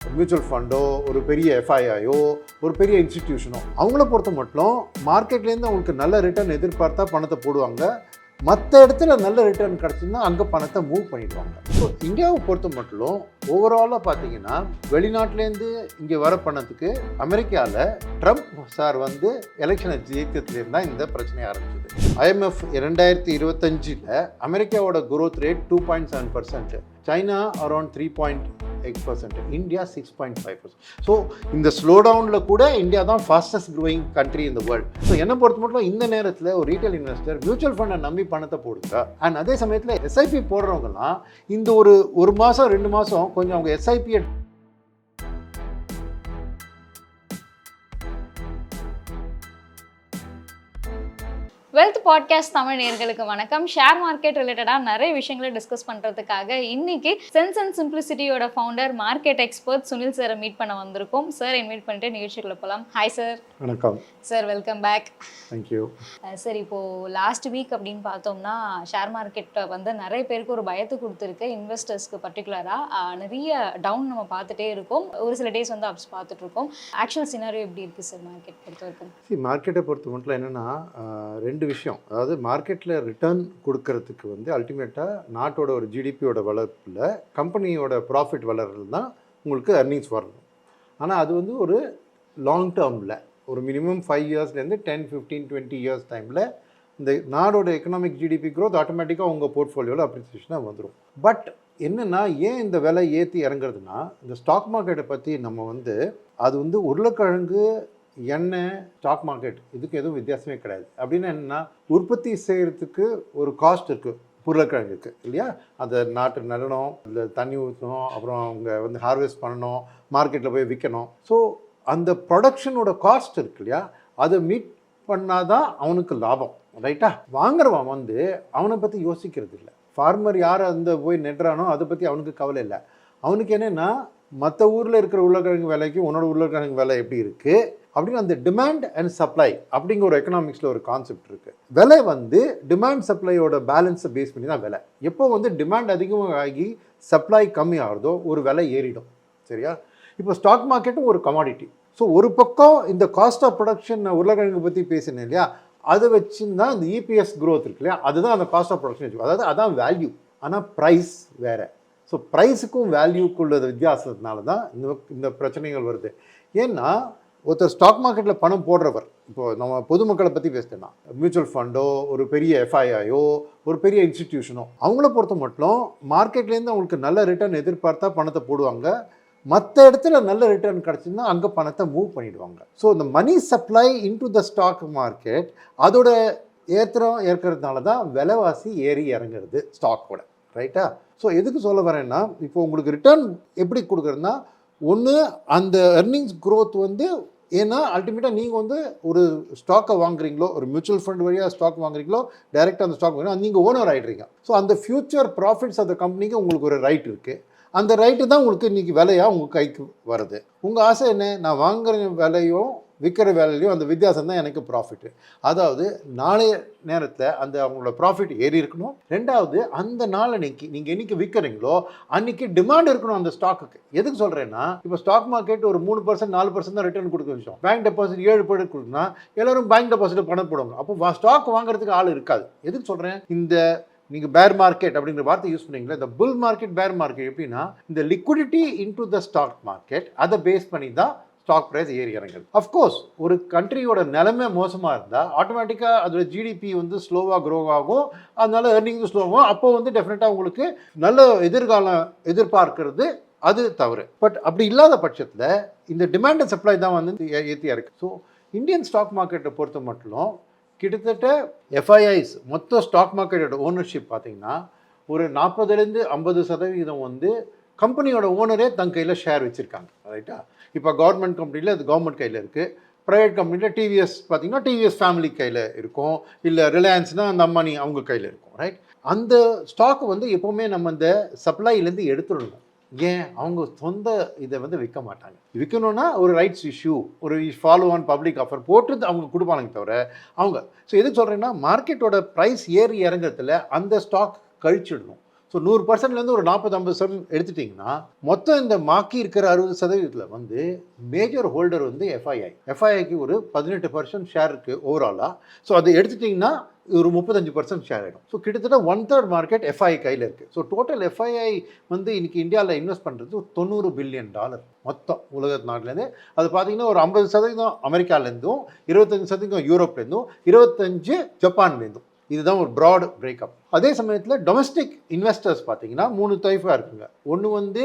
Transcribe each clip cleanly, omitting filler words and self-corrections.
Mutual ஃபண்டோ ஒரு பெரிய எஃப்ஐஐயோ ஒரு பெரிய இன்ஸ்டிடியூஷனோ அவங்கள பொறுத்த மட்டும் மார்க்கெட்லேருந்து அவங்களுக்கு நல்ல ரிட்டர்ன் எதிர்பார்த்தா பணத்தை போடுவாங்க. மற்ற இடத்துல நல்ல ரிட்டர்ன் கிடச்சின்னா அங்கே பணத்தை மூவ் பண்ணிடுவாங்க. ஸோ இந்தியாவை பொறுத்த மட்டும் ஓவராலாக பார்த்தீங்கன்னா வெளிநாட்டிலேருந்து இங்கே வர பணத்துக்கு அமெரிக்காவில் ட்ரம்ப் சார் எலெக்ஷனை ஜெயிக்கிறதுலேருந்து தான் இந்த பிரச்சனை ஆரம்பிச்சது. IMF 2025 அமெரிக்காவோட growth rate 2.7%, China around 3.8%, India 6.5%. So இந்த ஸ்லோடவுனில் கூட இந்தியா தான் fastest growing country in the world. So என்னை பொறுத்த மட்டும் இந்த நேரத்தில் ஒரு ரீட்டைல் இன்வெஸ்டர் மியூச்சுவல் ஃபண்டை நம்பி பணத்தை போடுங்க. அண்ட் அதே சமயத்தில் எஸ்ஐபி போடுறவங்கலாம் இந்த ஒரு மாதம் 2 மாதம் கொஞ்சம் அவங்க எஸ்ஐபியை வெல்த் பாட்காஸ்ட் தமிழ் நேயர்களுக்கு வணக்கம். ஷேர் மார்க்கெட் ரிலேட்டடாக நிறைய விஷயங்களை டிஸ்கஸ் பண்ணுறதுக்காக இன்னைக்கு சென்ஸ் அண்ட் சிம்பிளிசிட்டியோட ஃபவுண்டர் மார்க்கெட் எக்ஸ்பர்ட் சுனில் சாரை மீட் பண்ண வந்திருக்கோம். சார் இன்வைட் பண்ணிட்டு நிகழ்ச்சிக்குள்ள போகலாம். Hi sir. வணக்கம் sir, welcome back. Thank you sir, இப்போது லாஸ்ட் வீக் அப்படின்னு பார்த்தோம்னா ஷேர் மார்க்கெட்டை நிறைய பேருக்கு ஒரு பயத்தை கொடுத்துருக்கு. இன்வெஸ்டர்ஸ்க்கு பர்டிகுலராக நிறைய டவுன் நம்ம பார்த்துட்டே இருக்கோம். ஒரு சில டேஸ் அப்ஸ் பார்த்துட்ருக்கோம். ஆக்சுவல் சினாரியோ எப்படி இருக்குது சார் மார்க்கெட் பொறுத்த வரைக்கும்? மார்க்கெட்டை பொறுத்த மட்டும் என்னென்னா ரெண்டு விஷயம். அதாவது மார்க்கெட்டில் ரிட்டர்ன் கொடுக்கறதுக்கு அல்டிமேட்டாக நாட்டோட ஒரு ஜிடிபியோட வளர்ப்பில் கம்பெனியோட ப்ராஃபிட் வளர்றது தான் உங்களுக்கு அர்னிங்ஸ் வரணும். ஆனால் அது ஒரு லாங் டேர்மில் ஒரு மினிமம் 5 இயர்ஸ்லேருந்து 10, 15, 20 இயர்ஸ் டைமில் இந்த நாடோட எக்கனாமிக் ஜிடிபி க்ரோத் ஆட்டோமேட்டிக்காக உங்கள் போர்ட்ஃபோலியோவில் அப்ரிசியேஷனாக வந்துடும். பட் என்னென்னா ஏன் இந்த விலை ஏற்றி இறங்குறதுனா இந்த ஸ்டாக் மார்க்கெட்டை பற்றி நம்ம அது உருளைக்கிழங்கு எண்ணெய் ஸ்டாக் மார்க்கெட் இதுக்கு எதுவும் வித்தியாசமே கிடையாது. அப்படின்னு என்னென்னா உற்பத்தி செய்கிறதுக்கு ஒரு காஸ்ட் இருக்குது உருளைக்கிழங்குக்கு இல்லையா? அந்த நாட்டு நடணும், இல்லை தண்ணி ஊற்றணும், அப்புறம் அவங்க ஹார்வெஸ்ட் பண்ணணும், மார்க்கெட்டில் போய் விற்கணும். ஸோ அந்த ப்ரொடக்ஷனோட காஸ்ட் இருக்கு இல்லையா, அதை மீட் பண்ணாதான் அவனுக்கு லாபம். ரைட்டா? வாங்குறவன் அவனை பற்றி யோசிக்கிறது இல்லை. ஃபார்மர் யார் போய் நெடுறானோ அதை பற்றி அவனுக்கு கவலை இல்லை. அவனுக்கு என்னென்னா மற்ற ஊரில் இருக்கிற உருளைக்கிழங்கு விலைக்கு உன்னோட உருளைக்கிழங்கு விலை எப்படி இருக்குது அப்படின்னு அந்த டிமாண்ட் அண்ட் சப்ளை அப்படிங்கிற ஒரு எக்கனாமிக்ஸில் ஒரு கான்செப்ட் இருக்குது. விலை டிமாண்ட் சப்ளையோட பேலன்ஸை பேஸ் பண்ணி தான் விலை. எப்போ டிமாண்ட் அதிகமாக ஆகி சப்ளை கம்மி ஆகுதோ ஒரு விலை ஏறிடும். சரியா? இப்போ ஸ்டாக் மார்க்கெட்டும் ஒரு கமாடிட்டி. ஸோ ஒரு பக்கம் இந்த காஸ்ட் ஆஃப் ப்ரொடக்ஷன் உருளைக்கிழங்கு பற்றி பேசினேன் இல்லையா, அதை வச்சுன்னா இந்த இபிஎஸ் க்ரோத் இருக்கு இல்லையா, அதுதான் அந்த காஸ்ட் ஆஃப் ப்ரொடக்ஷன் வச்சு. அதாவது அதான் வேல்யூ. ஆனால் ப்ரைஸ் வேறு. ஸோ ப்ரைஸுக்கும் வேல்யூக்குள்ள வித்தியாசத்தினால தான் இந்த பிரச்சனைகள் வருது. ஏன்னா ஒருத்தர் ஸ்டாக் மார்க்கெட்டில் பணம் போடுறவர், இப்போது நம்ம பொதுமக்களை பற்றி பேசிட்டேன்னா மியூச்சுவல் ஃபண்டோ ஒரு பெரிய எஃப்ஐஐயோ ஒரு பெரிய இன்ஸ்டிடியூஷனோ அவங்கள பொறுத்த மட்டும் மார்க்கெட்லேருந்து அவங்களுக்கு நல்ல ரிட்டர்ன் எதிர்பார்த்தா பணத்தை போடுவாங்க. மற்ற இடத்துல நல்ல ரிட்டர்ன் கிடச்சின்னா அங்கே பணத்தை மூவ் பண்ணிடுவாங்க. ஸோ இந்த money supply into the stock market அதோட ஏற்கிறதுனால தான் விலைவாசி ஏறி இறங்குறது ஸ்டாக்கோட. ரைட்டா? ஸோ எதுக்கு சொல்ல வரேன்னா, இப்போ உங்களுக்கு ரிட்டர்ன் எப்படி கொடுக்குறதுனா, ஒன்று அந்த எர்னிங்ஸ் க்ரோத் ஏன்னா அல்டிமேட்டாக நீங்கள் ஒரு ஸ்டாக்கை வாங்குறீங்களோ, ஒரு மியூச்சுவல் ஃபண்ட் வழியாக ஸ்டாக் வாங்குறீங்களோ, டைரெக்டாக அந்த ஸ்டாக் வாங்குறீங்க, நீங்கள் ஓனர் ஆகிடுறீங்க. ஸோ அந்த ஃபியூச்சர் ப்ராஃபிட்ஸ் அந்த கம்பெனிக்கு உங்களுக்கு ஒரு ரைட் இருக்குது. அந்த ரைட்டு தான் உங்களுக்கு இன்றைக்கி விலையாக உங்கள் கைக்கு வருது. உங்கள் ஆசை என்ன? நான் வாங்குகிற விலையும் விற்கிற வேலையிலையும் அந்த வித்தியாசம் தான் எனக்கு ப்ராஃபிட்டு. அதாவது நாளைய நேரத்தில் அவங்களோட ப்ராஃபிட் ஏறி இருக்கணும். ரெண்டாவது அந்த நாளன்னைக்கு நீங்கள் என்றைக்கு விற்கிறீங்களோ அன்றைக்கி டிமாண்ட் இருக்கணும் அந்த ஸ்டாக்குக்கு. எதுக்கு சொல்கிறேன்னா, இப்போ ஸ்டாக் மார்க்கெட் ஒரு 3%, 4% தான் ரிட்டர்ன் கொடுக்க விஷயம். பேங்க் டெபாசிட் 7% கொடுக்குன்னா எல்லோரும் பேங்க் டெபாசிட் பணம் போடுவாங்க. அப்போ ஸ்டாக் வாங்குறதுக்கு ஆள் இருக்காது. எதுக்கு சொல்கிறேன்? நீங்கள் பேர் மார்க்கெட் அப்படிங்கிற வார்த்தை யூஸ் பண்ணீங்களா, இந்த புல் மார்க்கெட் பேர் மார்க்கெட் எப்படின்னா இந்த liquidity into the stock market அதை பேஸ் பண்ணி தான் ஸ்டாக் ப்ரைஸ் ஏறி இறங்குது. அஃப்கோர்ஸ் ஒரு கண்ட்ரியோட நிலைமை மோசமாக இருந்தால் ஆட்டோமேட்டிக்காக அதோட ஜிடிபி ஸ்லோவாக க்ரோ ஆகும், அதனால ஏர்னிங்கும் ஸ்லோவாகும். அப்போ டெஃபினட்டாக உங்களுக்கு நல்ல எதிர்காலம் எதிர்பார்க்கறது அது தவறு. பட் அப்படி இல்லாத பட்சத்தில் இந்த டிமாண்ட் அண்ட் சப்ளை தான் ஏற்றியாக இருக்குது. ஸோ இந்தியன் ஸ்டாக் மார்க்கெட்டை பொறுத்த மட்டும் கிட்டத்தட்ட எஃப்ஐஐஸ் மொத்த ஸ்டாக் மார்க்கெட்டோட ஓனர்ஷிப் பார்த்திங்கன்னா ஒரு 40-50% கம்பெனியோட ஓனரே தன் கையில் ஷேர் வச்சுருக்காங்க. ரைட்டா? இப்போ கவர்மெண்ட் கம்பெனியில் அது கவர்மெண்ட் கையில் இருக்குது. ப்ரைவேட் கம்பெனியில் டிவிஎஸ் பார்த்திங்கன்னா டிவிஎஸ் ஃபேமிலி கையில் இருக்கும், இல்லை ரிலையன்ஸ்னால் அந்த அம்பானி அவங்க கையில் இருக்கும். ரைட்? அந்த ஸ்டாக்கு எப்போவுமே நம்ம இந்த சப்ளைலேருந்து எடுத்துடணும். ஏன்? அவங்க சொந்த இதை விற்க மாட்டாங்க. விற்கணும்னா ஒரு ரைட்ஸ் இஷ்யூ, ஒரு ஃபாலோ ஆன் பப்ளிக் ஆஃபர் போட்டு அவங்க கொடுப்பாங்க தவிர அவங்க. ஸோ எதுக்கு சொல்கிறேன்னா, மார்க்கெட்டோட ப்ரைஸ் ஏறி இறங்குறதுல அந்த ஸ்டாக் கழிச்சிடணும். ஸோ 100%லேருந்து ஒரு 40-50% எடுத்துட்டிங்கன்னா மொத்தம் இந்த பாக்கி இருக்கிற 60% வந்து மேஜர் ஹோல்டர் வந்து எஃப்ஐஐக்கு ஒரு 18% ஷேர் இருக்குது ஓவராலாக. ஸோ அதை எடுத்துட்டிங்கன்னா ஒரு 35% ஷேர் ஆகிடும். ஸோ கிட்டத்தட்ட 1/3 மார்க்கெட் எஃப்ஐஐ கையில் இருக்குது. ஸோ டோட்டல் எஃப்ஐஐ வந்து இன்றைக்கி இந்தியாவில் இன்வெஸ்ட் பண்ணுறது $90 பில்லியன் மொத்தம் உலக நாட்டிலேருந்து. அது பார்த்தீங்கன்னா ஒரு 50% அமெரிக்காலேருந்தும், 25% யூரோப்லேருந்தும், 25 ஜப்பான்லேருந்தும். இதுதான் ஒரு ப்ராட் பிரேக்கப். அதே சமயத்தில் டொமஸ்டிக் இன்வெஸ்டர்ஸ் பார்த்தீங்கன்னா 3 டைப்பாக இருக்குங்க. ஒன்று வந்து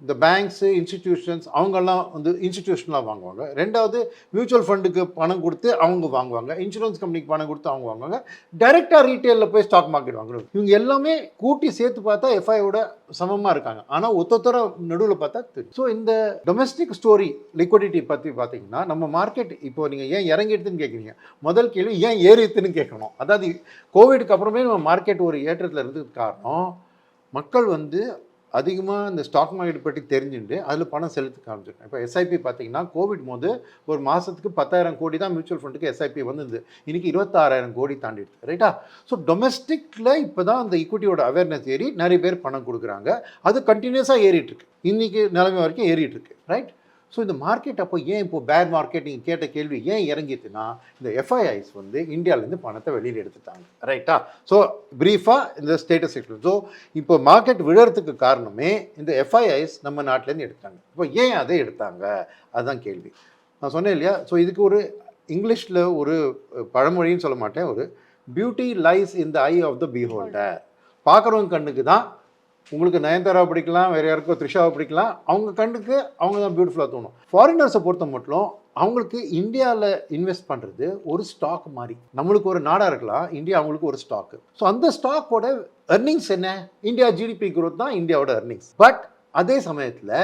இந்த பேங்க்ஸு, இன்ஸ்டிடியூஷன்ஸ், அவங்கெல்லாம் வந்து இன்ஸ்டிடியூஷனலாக வாங்குவாங்க. ரெண்டாவது மியூச்சுவல் ஃபண்டுக்கு பணம் கொடுத்து அவங்க வாங்குவாங்க. இன்சூரன்ஸ் கம்பெனிக்கு பணம் கொடுத்து அவங்க வாங்குவாங்க. டைரெக்டாக ரீட்டெயிலில் போய் ஸ்டாக் மார்க்கெட் வாங்குறாங்க. இவங்க எல்லாமே கூட்டி சேர்த்து பார்த்தா எஃப்ஐயோட சமமாக இருக்காங்க. ஆனால் ஒத்தொத்தர நடுவில் பார்த்தா தெரியும். ஸோ இந்த டொமஸ்டிக் ஸ்டோரி லிக்விடிட்டி பற்றி பார்த்தீங்கன்னா நம்ம மார்க்கெட் இப்போ நீங்கள் ஏன் இறங்கிடுதுன்னு கேட்குறீங்க. முதல் கேள்வி ஏன் ஏறிடுதுன்னு கேட்கணும். அதாவது கோவிடுக்கு அப்புறமே நம்ம மார்க்கெட் ஒரு ஏற்றத்தில் இருந்ததுக்கு காரணம் மக்கள் வந்து அதிகமாக இந்த ஸ்டாக் மார்க்கெட் பற்றி தெரிஞ்சுட்டு அதில் பணம் செலுத்த காமிச்சிருக்கேன். இப்போ எஸ்ஐபி பார்த்தீங்கன்னா கோவிட் போது ஒரு மாதத்துக்கு 10,000 கோடி தான் மியூச்சுவல் ஃபண்டுக்கு எஸ்ஐபி வந்தது. இன்றைக்கி 26,000 கோடி தாண்டிடுது. ரைட்டா? ஸோ டொமஸ்டிக்கில் இப்போ தான் அந்த ஈக்விட்டியோட அவேர்னஸ் ஏறி நிறைய பேர் பணம் கொடுக்குறாங்க. அது கண்டினியூஸாக ஏறிட்டுருக்கு. இன்றைக்கி நிலைமை வரைக்கும் ஏறிட்டுருக்கு. ரைட்? ஸோ இந்த மார்க்கெட் அப்போ ஏன் இப்போ பேர் மார்க்கெட் நீங்கள் கேட்ட கேள்வி ஏன் இறங்கிட்டுன்னா இந்த எஃப்ஐஐஸ் வந்து இந்தியாவிலேருந்து பணத்தை வெளியில் எடுத்துட்டாங்க. ரைட்டா? ஸோ ப்ரீஃபாக இந்த ஸ்டேட்டஸ் எக்ஸ்பிளைன். ஸோ இப்போ மார்க்கெட் விழறதுக்கு காரணமே இந்த எஃப்ஐஐஸ் நம்ம நாட்டிலேருந்து எடுத்தாங்க. இப்போ ஏன் அதை எடுத்தாங்க அதுதான் கேள்வி. நான் சொன்னேன் இல்லையா? ஸோ இதுக்கு ஒரு இங்கிலீஷில் ஒரு பழமொழின்னு சொல்ல மாட்டேன், ஒரு beauty lies in the eye of the beholder. பார்க்குறவங்க கண்ணுக்கு தான் உங்களுக்கு நயன்தாரா பிடிக்கலாம், வேறு யாருக்கோ த்ரிஷாவை பிடிக்கலாம், அவங்க கண்ணுக்கு அவங்க தான் பியூட்டிஃபுல்லாக தோணும். ஃபாரினர்ஸை பொறுத்த மட்டும் அவங்களுக்கு இந்தியாவில் இன்வெஸ்ட் பண்ணுறது ஒரு ஸ்டாக் மாதிரி. நம்மளுக்கு ஒரு நாடாக இருக்கலாம், இந்தியா அவங்களுக்கு ஒரு ஸ்டாக்கு. ஸோ அந்த ஸ்டாக்கோட எர்னிங்ஸ் என்ன? இந்தியா ஜிடிபி குரோத் தான் இந்தியாவோட எர்னிங்ஸ். பட் அதே சமயத்தில்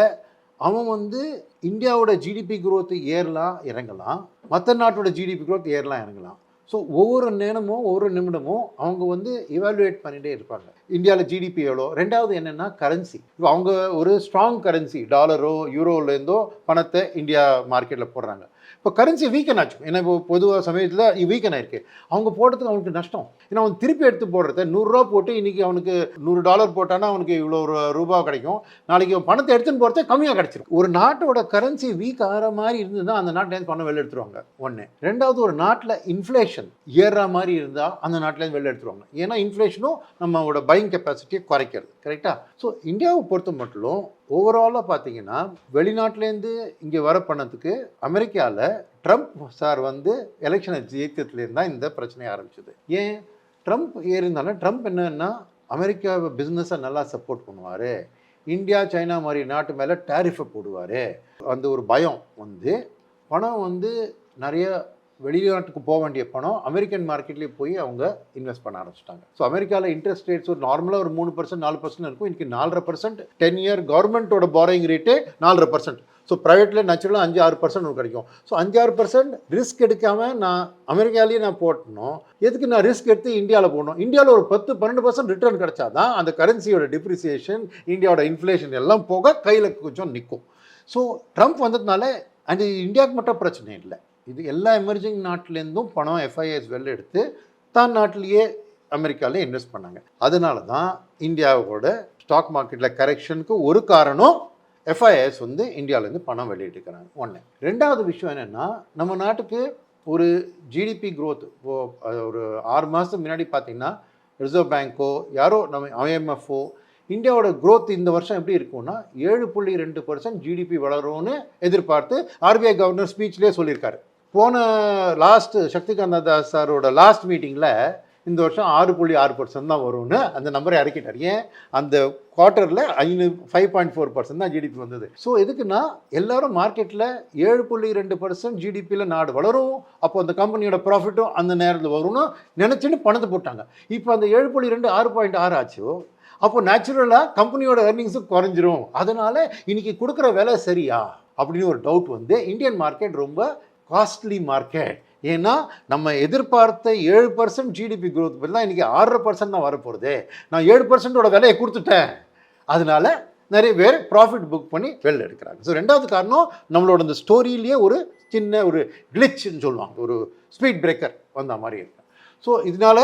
அவன் வந்து இந்தியாவோட ஜிடிபி குரோத் ஏறலாம் இறங்கலாம், மற்ற நாட்டோட ஜிடிபி குரோத் ஏறலாம் இறங்கலாம். ஸோ ஒவ்வொரு நேரமும் ஒவ்வொரு நிமிடமும் அவங்க வந்து இவாலுவேட் பண்ணிகிட்டே இருப்பாங்க. இந்தியாவில் ஜிடிபி எவ்வளோ. ரெண்டாவது என்னென்னா கரன்சி. இப்போ அவங்க ஒரு ஸ்ட்ராங் கரன்சி டாலரோ யூரோலேருந்தோ பணத்தை இந்தியா மார்க்கெட்டில் போடுறாங்க. இப்போ கரன்சி வீக்கன் ஆச்சு. ஏன்னா இப்போ பொதுவாக சமயத்தில் வீக்கன் ஆயிருக்கு. அவங்க போடுறதுக்கு அவனுக்கு நஷ்டம். ஏன்னா அவன் திருப்பி எடுத்து போடுறத $100 போட்டு இன்றைக்கி அவனுக்கு $100 போட்டானா அவனுக்கு இவ்வளோ ரூபா கிடைக்கும். நாளைக்கு அவன் பணத்தை எடுத்துன்னு போகிறதே கம்மியாக கிடச்சிரும். ஒரு நாட்டோட கரன்சி வீக் ஆகிற மாதிரி இருந்ததுன்னா அந்த நாட்டிலேருந்து பணம் வெளில எடுத்துருவாங்க. ஒன்று. ரெண்டாவது ஒரு நாட்டில் இன்ஃப்ளேஷன் ஏறுற மாதிரி இருந்தால் அந்த நாட்டிலேருந்து வெளில எடுத்துருவாங்க. ஏன்னா இன்ஃப்ளேஷனும் நம்மளோட பையிங் கெப்பாசிட்டியை குறைக்கிறது. கரெக்டாக? ஸோ இந்தியாவை பொறுத்த மட்டும் ஓவராலாக பார்த்தீங்கன்னா வெளிநாட்டிலேருந்து இங்கே வர பணத்துக்கு அமெரிக்காவில் ட்ரம்ப் சார் வந்து எலெக்ஷனை ஜெயித்ததுலேருந்து தான் இந்த பிரச்சனையை ஆரம்பிச்சது. ஏன் ட்ரம்ப் ஏறினாலும் ட்ரம்ப் என்னன்னா அமெரிக்கா பிஸ்னஸை நல்லா சப்போர்ட் பண்ணுவார், இந்தியா சைனா மாதிரி நாட்டு மேலே டேரிஃபை போடுவார். அந்த ஒரு பயம் வந்து பணம் வந்து நிறைய வெளிநாட்டுக்கு போக வேண்டிய பணம் அமெரிக்கன் மார்க்கெட்லேயே போய் அவங்க இன்வெஸ்ட் பண்ண ஆரம்பிச்சிட்டாங்க. ஸோ அமெரிக்காவில் இன்ட்ரெஸ்ட் ரேட்ஸ் ஒரு நார்மலாக ஒரு 3% 4% இருக்கும். இன்றைக்கி 4.5%. 10 இயர் கவர்மெண்ட்டோட பாரோயிங் ரேட்டே 4.5%. ஸோ ப்ரைவேட்டில் நேச்சுரலாக 5-6% கிடைக்கும். ஸோ 5-6% ரிஸ்க் எடுக்காமல் நான் அமெரிக்காலேயே நான் போட்டணும். எதுக்கு நான் ரிஸ்க் எடுத்து இந்தியாவில் போடணும்? இந்தியாவில் ஒரு 10-12% ரிட்டர்ன் கிடைச்சா தான் அந்த கரன்சியோட டிப்ரிசியேஷன், இந்தியாவோட இன்ஃப்ளேஷன் எல்லாம் போக கையில் கொஞ்சம் நிற்கும். ஸோ ட்ரம்ப் வந்ததுனால அது இந்தியாவுக்கு மட்டும் பிரச்சனை இல்லை. இது எல்லா எமர்ஜிங் நாட்டிலேருந்தும் பணம் எஃப்ஐஎஸ் வெளில எடுத்து தான் நாட்டிலேயே அமெரிக்காவில் இன்வெஸ்ட் பண்ணாங்க. அதனால தான் இந்தியாவோட ஸ்டாக் மார்க்கெட்டில் கரெக்ஷனுக்கு ஒரு காரணம் எஃப்ஐஎஸ் வந்து இந்தியாவிலேருந்து பணம் வெளியிட்டுக்கிறாங்க. ஒன்று. ரெண்டாவது விஷயம் என்னென்னா நம்ம நாட்டுக்கு ஒரு ஜிடிபி க்ரோத் இப்போது ஒரு 6 மாதத்துக்கு முன்னாடி பார்த்திங்கன்னா ரிசர்வ் பேங்க்கோ யாரோ நம்ம IMFஓ இந்தியாவோட க்ரோத் இந்த வருஷம் எப்படி இருக்கும்னா 7.2% ஜிடிபி வளரும்னு எதிர்பார்த்து RBI கவர்னர் ஸ்பீச்லேயே சொல்லியிருக்காரு. போன சக்திகாந்த தாஸ் சாரோட லாஸ்ட் மீட்டிங்கில் இந்த வருஷம் 6.6% தான் வரும்னு அந்த நம்பரை இறக்கிட்டார். ஏன்? அந்த குவார்ட்டரில் 5.4% தான் ஜிடிபி வந்தது. ஸோ எதுக்குன்னா எல்லாரும் மார்க்கெட்டில் 7.2% ஜிடிபியில் நாடு வளரும், அப்போ அந்த கம்பெனியோட ப்ராஃபிட்டும் அந்த நேரத்தில் வரும்னு நினச்சின்னு பணத்தை போட்டாங்க. இப்போ அந்த 7.2 6.6 ஆச்சோ, அப்போ நேச்சுரலாக கம்பெனியோட எர்னிங்ஸும் குறைஞ்சிரும். அதனால் இன்றைக்கி கொடுக்குற விலை சரியா அப்படின்னு ஒரு டவுட் வந்து இந்தியன் மார்க்கெட் ரொம்ப காஸ்ட்லி மார்க்கெட். ஏன்னா நம்ம எதிர்பார்த்த 7% ஜிடிபி க்ரோத் பற்றி தான் இன்றைக்கி 6% தான் வரப்போகுது. நான் 7%ஓட விலையை கொடுத்துட்டேன். அதனால் நிறைய பேர் ப்ராஃபிட் புக் பண்ணி வெளில எடுக்கிறாங்க. ஸோ ரெண்டாவது காரணம் நம்மளோட இந்த ஸ்டோரியிலேயே ஒரு சின்ன ஒரு கிளிச்னு சொல்லுவாங்க, ஒரு ஸ்பீட் பிரேக்கர் வந்த மாதிரி இருக்கு. ஸோ இதனால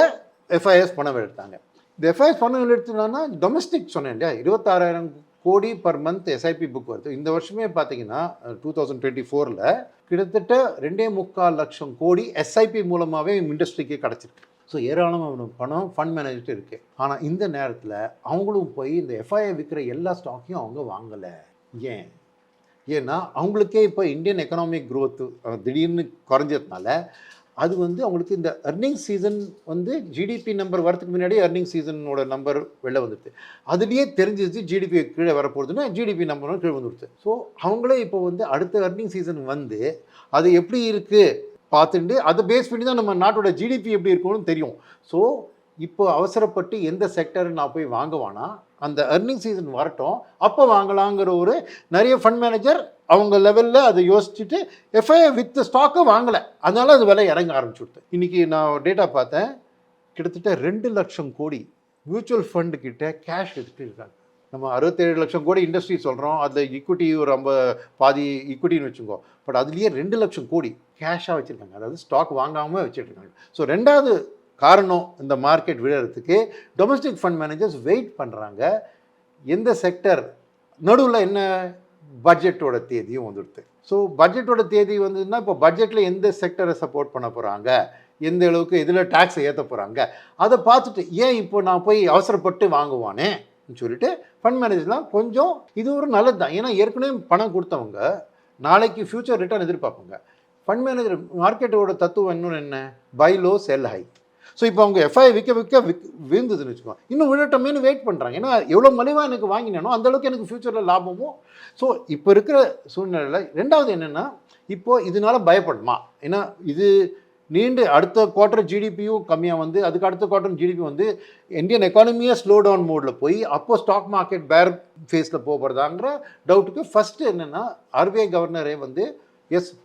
எஃப்ஐஎஸ் பணம் எடுத்தாங்க. இந்த எஃப்ஐஎஸ் பணம் எடுத்துனா டொமஸ்டிக் சொன்னேன் இல்லையா, 26,000 கோடி பர் மந்த் எஸ்ஐபி புக் வருது. இந்த வருஷமே பார்த்தீங்கன்னா 2024 கிட்டத்தட்ட 2.25 லட்சம் கோடி எஸ்ஐபி மூலமாகவே இண்டஸ்ட்ரிக்கு கிடச்சிருக்கு. ஸோ ஏராளமான பணம் ஃபண்ட் மேனேஜர்கிட்ட இருக்குது. ஆனால் இந்த நேரத்தில் அவங்களும் போய் இந்த எஃப்ஐஐ விற்கிற எல்லா ஸ்டாக்கையும் அவங்க வாங்கலை. ஏன்னா அவங்களுக்கே இப்போ இந்தியன் எக்கனாமிக் க்ரோத்து திடீர்னு குறைஞ்சதுனால அது வந்து அவங்களுக்கு இந்த அர்னிங் சீசன் வந்து ஜிடிபி நம்பர் வரதுக்கு முன்னாடி அர்னிங் சீசனோட நம்பர் வெளில வந்துடுது. அதுலேயே தெரிஞ்சிச்சு ஜிடிபி கீழே வரப்போகுதுன்னா ஜிடிபி நம்பரும் கீழே வந்துடுது. ஸோ அவங்களே இப்போ வந்து அடுத்த அர்னிங் சீசன் வந்து அது எப்படி இருக்குது பார்த்துட்டு அதை பேஸ் பண்ணி தான் நம்ம நாட்டோட ஜிடிபி எப்படி இருக்கும்னு தெரியும். ஸோ இப்போ அவசரப்பட்டு எந்த செக்டர் நான் போய் வாங்குவானா, அந்த அர்னிங் சீசன் வரட்டும் அப்போ வாங்கலாங்கிற ஒரு நிறைய ஃபண்ட் மேனேஜர் அவங்க லெவலில் அதை யோசிச்சுட்டு எஃப்ஐஐ வித் ஸ்டாக்கை வாங்கலை, அதனால அது விலை இறங்க ஆரம்பிச்சுடுது. இன்றைக்கி நான் டேட்டா பார்த்தேன், கிட்டத்தட்ட 2 லட்சம் கோடி மியூச்சுவல் ஃபண்டு கிட்ட கேஷ் எடுத்துகிட்டு இருக்காங்க. நம்ம 67 லட்சம் கோடி இண்டஸ்ட்ரி சொல்கிறோம், அதில் ஈக்விட்டி ஒரு 50 பாதி ஈக்விட்டின்னு வச்சுக்கோ. பட் அதுலேயே 2 லட்சம் கோடி கேஷாக வச்சுருக்காங்க, அதாவது ஸ்டாக் வாங்காமல் வச்சுட்ருக்காங்க. ஸோ ரெண்டாவது காரணம் இந்த மார்க்கெட் விழுறதுக்கு டொமஸ்டிக் ஃபண்ட் மேனேஜர்ஸ் வெயிட் பண்ணுறாங்க. எந்த செக்டர் நடுவில் என்ன பட்ஜெட்டோட தேதியும் வந்துடுது. ஸோ பட்ஜெட்டோட தேதி வந்ததுன்னா இப்போ பட்ஜெட்டில் எந்த செக்டரை சப்போர்ட் பண்ண போகிறாங்க, எந்த அளவுக்கு இதில் டேக்ஸை ஏற்ற போகிறாங்க, அதை பார்த்துட்டு ஏன் இப்போ நான் போய் அவசரப்பட்டு வாங்குவானே சொல்லிட்டு ஃபண்ட் மேனேஜர்லாம் கொஞ்சம் இது ஒரு நல்லது தான். ஏன்னா ஏற்கனவே பணம் கொடுத்தவங்க நாளைக்கு ஃப்யூச்சர் ரிட்டர்ன் எதிர்பார்ப்பாங்க. ஃபண்ட் மேனேஜர் மார்க்கெட்டோட தத்துவம் இன்னொன்று என்ன, buy low sell high. So இப்போ அவங்க எஃப்ஐ விற்க விழுந்ததுன்னு வச்சுக்கோங்க, இன்னும் விழட்டமேனு வெயிட் பண்ணுறாங்க. ஏன்னா எவ்வளோ மலிவாக எனக்கு வாங்கினேனோ அந்தளவுக்கு எனக்கு ஃப்யூச்சரில் லாபமும். ஸோ இப்போ இருக்கிற சூழ்நிலையில் ரெண்டாவது என்னென்னா, இப்போது இதனால பயப்படணுமா, ஏன்னா இது நீண்டு அடுத்த குவார்ட்டர் ஜிடிபியும் கம்மியாக வந்து அதுக்கு அடுத்த குவார்ட்டர் ஜிடிபி வந்து இந்தியன் எக்கானமியாக ஸ்லோ டவுன் மோடில் போய் அப்போ ஸ்டாக் மார்க்கெட் பேர் ஃபேஸில் போகிறதாங்கிற டவுட்டுக்கு ஃபஸ்ட்டு என்னென்னா ஆர்பிஐ கவர்னரே வந்து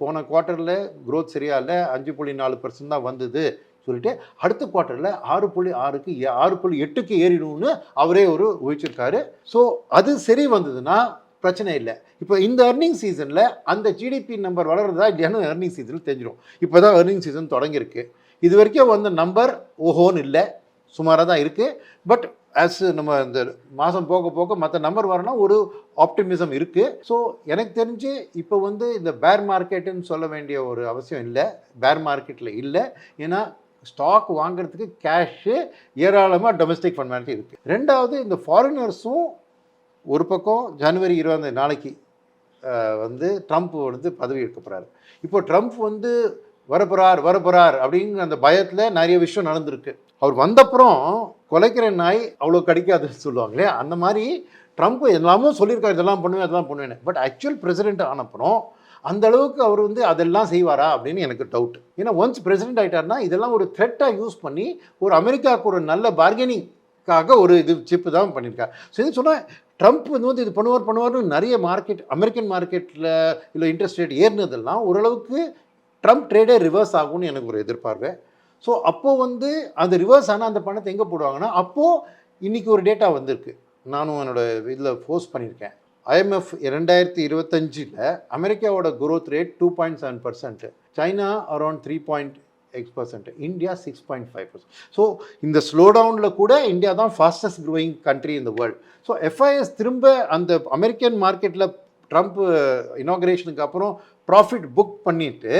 போன குவார்ட்டரில் க்ரோத் சரியா இல்லை, 5.4% தான் வந்தது சொல்லிட்டு அடுத்த குவார்ட்டரில் 6.6க்கு 6.8க்கு ஏறிடும்னு அவரே ஒரு ஊழிச்சிருக்காரு. ஸோ அது சரி வந்ததுன்னா பிரச்சனை இல்லை. இப்போ இந்த அர்னிங் சீசனில் அந்த ஜிடிபி நம்பர் வளர்றதா இல்லையானு அர்னிங் சீசனில் தெரிஞ்சிடும். இப்போ தான் அர்னிங் சீசன் தொடங்கியிருக்கு. இது வரைக்கும் வந்த நம்பர் ஓஹோன்னு இல்லை, சுமாராக தான் இருக்குது. பட் ஆஸ் நம்ம இந்த மாதம் போக போக மற்ற நம்பர் வரணும் ஒரு ஆப்டிமிசம் இருக்குது. ஸோ எனக்கு தெரிஞ்சு இப்போ வந்து இந்த பேர் மார்க்கெட்டுன்னு சொல்ல வேண்டிய ஒரு அவசியம் இல்லை, பேர் மார்க்கெட்டில் இல்லை. ஏன்னா ஸ்டாக் வாங்குறதுக்கு கேஷு ஏராளமாக டொமஸ்டிக் ஃபண்ட் மேனேஜர் இருக்குது. ரெண்டாவது இந்த ஃபாரினர்ஸும் ஒரு பக்கம் ஜனவரி 20 நாளைக்கு வந்து ட்ரம்ப் வந்து பதவி எடுக்க போகிறாரு. இப்போ ட்ரம்ப் வந்து வரப்போறார் அப்படிங்கிற அந்த பயத்தில் நிறைய விஷயம் நடந்திருக்கு. அவர் வந்தப்புறம் குலைக்கிற நாய் அவ்வளோ கடிக்காதுன்னு சொல்லுவாங்களே, அந்த மாதிரி ட்ரம்ப் எல்லாமே சொல்லியிருக்காரு, இதெல்லாம் பண்ணுவேன் அதெல்லாம் பண்ணுவேன்னு. பட் ஆக்சுவல் பிரசிடென்ட் ஆனப்புறம் அந்த அளவுக்கு அவர் வந்து அதெல்லாம் செய்வாரா அப்படின்னு எனக்கு டவுட். ஏன்னா ஒன்ஸ் பிரசிடென்ட் ஆகிட்டார்னா இதெல்லாம் ஒரு த்ரெட்டாக யூஸ் பண்ணி ஒரு அமெரிக்காவுக்கு ஒரு நல்ல பார்கெனிங்காக ஒரு இது சிப்பு தான் பண்ணியிருக்காரு. ஸோ இது சொன்னால் ட்ரம்ப் வந்து இது பண்ணுவார்னு நிறைய மார்க்கெட் அமெரிக்கன் மார்க்கெட்டில் இல்லை இன்ட்ரெஸ்ட் ரேட் ஏறினதெல்லாம் ஓரளவுக்கு ட்ரம்ப் ட்ரேடே ரிவர்ஸ் ஆகும்னு எனக்கு ஒரு எதிர்பார்வை. ஸோ அப்போது வந்து அந்த ரிவர்ஸ் ஆனால் அந்த பணத்தை எங்கே போடுவாங்கன்னா, அப்போது இன்றைக்கி ஒரு டேட்டா வந்திருக்கு, நானும் என்னோடய இதில் போஸ்ட் பண்ணியிருக்கேன். IMF 2025 அமெரிக்காவோட growth rate 2.7%, China around 3.8%, India 6.5%. So இந்த ஸ்லோ டவுனில் கூட இந்தியா தான் fastest growing country in the world. So FIS திரும்ப அந்த அமெரிக்கன் மார்க்கெட்டில் ட்ரம்ப் இனாக்ரேஷனுக்கு அப்புறம் ப்ராஃபிட் புக் பண்ணிவிட்டு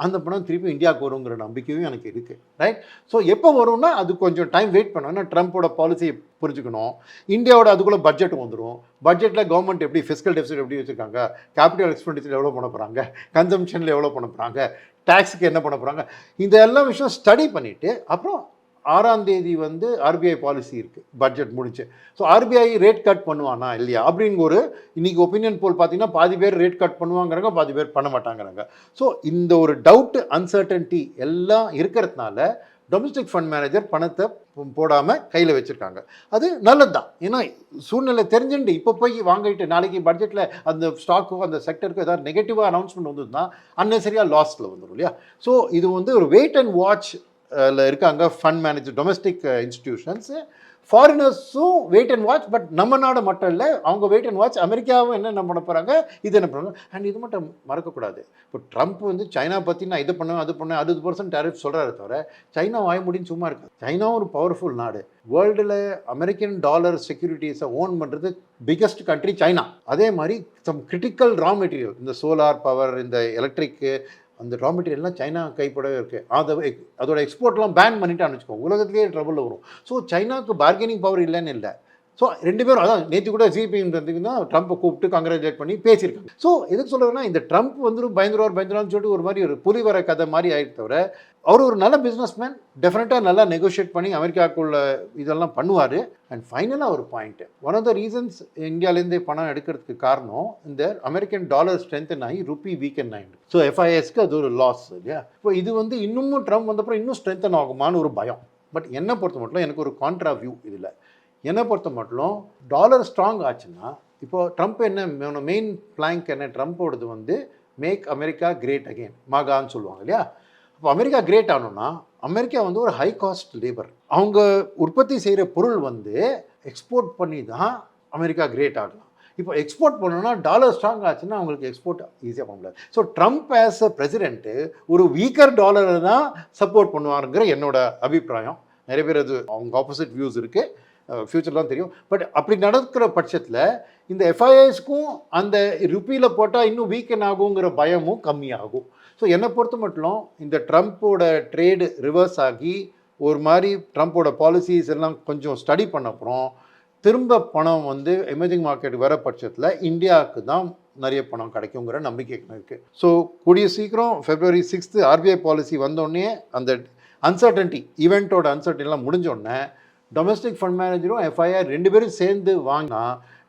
அந்த பணம் திருப்பி இந்தியாவுக்கு வருங்கிற நம்பிக்கையும் எனக்கு இருக்குது. ரைட். ஸோ எப்போ வரும்னா அது கொஞ்சம் டைம் வெயிட் பண்ணோம். ஏன்னா ட்ரம்ப்போட பாலிசியை புரிஞ்சுக்கணும். இந்தியாவோட அதுக்குள்ளே பட்ஜெட் வந்துடும். பட்ஜெட்டில் கவர்மெண்ட் எப்படி ஃபிஸ்கல் டெபிசிட் எப்படி வச்சுருக்காங்க, கேபிட்டல் எக்ஸ்பெண்டிச்சர் எவ்வளோ பண்ண போகிறாங்க, கன்சம்ஷனில் எவ்வளோ பண்ண போகிறாங்க, டேக்ஸுக்கு என்ன பண்ண போகிறாங்க, இந்த எல்லா விஷயம் ஸ்டடி பண்ணிவிட்டு அப்புறம் 6ஆம் தேதி வந்து ஆர்பிஐ பாலிசி இருக்குது, பட்ஜெட் முடிச்சு. ஸோ ஆர்பிஐ ரேட் கட் பண்ணுவானா இல்லையா அப்படின்னு ஒரு இன்றைக்கி ஒப்பீனியன் போல் பார்த்தீங்கன்னா பாதி பேர் ரேட் கட் பண்ணுவாங்கிறாங்க, பாதி பேர் பண்ண மாட்டாங்கிறாங்க. ஸோ இந்த ஒரு டவுட்டு அன்சர்டன்டி எல்லாம் இருக்கிறதுனால டொமஸ்டிக் ஃபண்ட் மேனேஜர் பணத்தை போடாமல் கையில் வச்சுருக்காங்க. அது நல்லது தான். ஏன்னா சூழ்நிலை தெரிஞ்சுட்டு இப்போ போய் வாங்கிட்டு நாளைக்கு பட்ஜெட்டில் அந்த ஸ்டாக்கும் அந்த செக்டருக்கும் ஏதாவது நெகட்டிவாக அனௌன்ஸ்மெண்ட் வந்ததுன்னா அன்னெசரியாக லாஸ்ட்டில் வந்துடும் இல்லையா. ஸோ இது வந்து ஒரு வெயிட் அண்ட் வாட்ச் இருக்காங்க ஃபண்ட் மேனேஜர் டொமஸ்டிக் இன்ஸ்டிடியூஷன்ஸு. ஃபாரினர்ஸும் வெயிட் அண்ட் வாட்ச். பட் நம்ம நாடு மட்டும் இல்லை, அவங்க வெயிட் அண்ட் வாட்ச். அமெரிக்காவும் என்ன பண்ண போகிறாங்க, இது என்ன பண்ணுறாங்க. அண்ட் இது மட்டும் மறக்கக்கூடாது, இப்போ ட்ரம்ப் வந்து சைனா பற்றி நான் இது பண்ணேன் அது பண்ணேன் 60% டேரிஃப் சொல்கிறாரு தவிர சைனா வாய் முடின்னு சும்மா இருக்கு. சைனாவும் ஒரு பவர்ஃபுல் நாடு. வேர்ல்டில் அமெரிக்கன் டாலர் செக்யூரிட்டிஸை ஓன் பண்ணுறது பிக்கஸ்ட் கண்ட்ரி சைனா. அதே மாதிரி சம் கிரிட்டிக்கல் ரா மெட்டீரியல், இந்த சோலார் பவர், இந்த எலக்ட்ரிக்கு, அந்த ரா மெட்டீரியல்லாம் சைனா கைப்படவே இருக்குது. அதோட எக்ஸ்போர்ட்லாம் பேன் பண்ணிட்டான்னு வச்சுக்கோங்க, உலகத்துலேயே ட்ரபுளில் வரும். ஸோ சைனாவுக்கு பார்கெனிங் பவர் இல்லைன்னு இல்லை. ஸோ ரெண்டு பேரும் அதான் நேற்று கூட ஜிபின்றதுக்கு தான் ட்ரம்ப்பை கூப்பிட்டு கங்க்ராச்சுலேட் பண்ணி பேசியிருக்காங்க. ஸோ எதுக்கு சொல்கிறேன்னா, இந்த ட்ரம்ப் வந்து பயந்துருவான்னு சொல்லிட்டு ஒரு மாதிரி ஒரு புலிவர கதை மாதிரி ஆகிட்டு தவிர, அவர் ஒரு நல்ல பிஸ்னஸ் மேன். டெஃபினட்டாக நல்லா நெகோஷியேட் பண்ணி அமெரிக்காவுக்குள்ள இதெல்லாம் பண்ணுவார். அண்ட் ஃபைனலாக ஒரு point, one of the reasons இந்தியாவிலேருந்தே பணம் எடுக்கிறதுக்கு காரணம் இந்த அமெரிக்கன் டாலர் ஸ்ட்ரென்தன் ஆகி ருப்பி வீக்கன் ஆகிடுது. ஸோ எஃப்ஐஎஸ்க்கு அது ஒரு லாஸ் இல்லையா. இப்போ இது வந்து இன்னமும் ட்ரம்ப் வந்தப்பறம் இன்னும் ஸ்ட்ரென்தன் ஆகுமான்னு ஒரு பயம். பட் என்னை பொறுத்த மட்டும் எனக்கு ஒரு கான்ட்ரா வியூ இதில். என்னை பொறுத்த மட்டும் டாலர் ஸ்ட்ராங் ஆச்சுன்னா, இப்போது ட்ரம்ப் என்ன மெயின் பிளாங்க் என்ன, ட்ரம்ப்போடது வந்து மேக் அமெரிக்கா கிரேட் அகெயின், மாகான்னு சொல்லுவாங்க இல்லையா. இப்போ அமெரிக்கா கிரேட் ஆகணும்னா, அமெரிக்கா வந்து ஒரு ஹை காஸ்ட் லேபர். அவங்க உற்பத்தி செய்கிற பொருள் வந்து எக்ஸ்போர்ட் பண்ணி தான் அமெரிக்கா கிரேட் ஆகலாம். இப்போ எக்ஸ்போர்ட் பண்ணணும்னா டாலர் ஸ்ட்ராங் ஆச்சுன்னா அவங்களுக்கு எக்ஸ்போர்ட் ஈஸியாக பண்ண முடியாது. So Trump as a president ஒரு வீக்கர் டாலரை தான் சப்போர்ட் பண்ணுவாருங்கிற என்னோட அபிப்பிராயம். நிறைய பேர் அது அவங்க ஆப்போசிட் வியூஸ் இருக்குது, ஃப்யூச்சர்லாம் தெரியும். பட் அப்படி நடக்கிற பட்சத்தில் இந்த எஃப்ஐஎஸ்க்கும் அந்த ருப்பியில் போட்டால் இன்னும் வீக்கன் ஆகுங்கிற பயமும் கம்மியாகும். ஸோ என்னை பொறுத்த மட்டும் இந்த ட்ரம்ப்போட ட்ரேடு ரிவர்ஸ் ஆகி ஒரு மாதிரி ட்ரம்ப்போட பாலிசிஸ் எல்லாம் கொஞ்சம் ஸ்டடி பண்ண அப்புறம் திரும்ப பணம் வந்து எமர்ஜிங் மார்க்கெட் வர பட்சத்தில் இந்தியாவுக்கு தான் நிறைய பணம் கிடைக்குங்கிற நம்பிக்கை இருக்குது. ஸோ கூடிய சீக்கிரம் February 6 ஆர்பிஐ பாலிசி வந்தோடனே அந்த அன்சர்டன்டி ஈவெண்ட்டோட அன்சர்டன்டிலாம் முடிஞ்சோடனே டொமஸ்டிக் ஃபண்ட் மேனேஜரும் எஃப்ஐஆர் ரெண்டு பேரும் சேர்ந்து வாங்கினா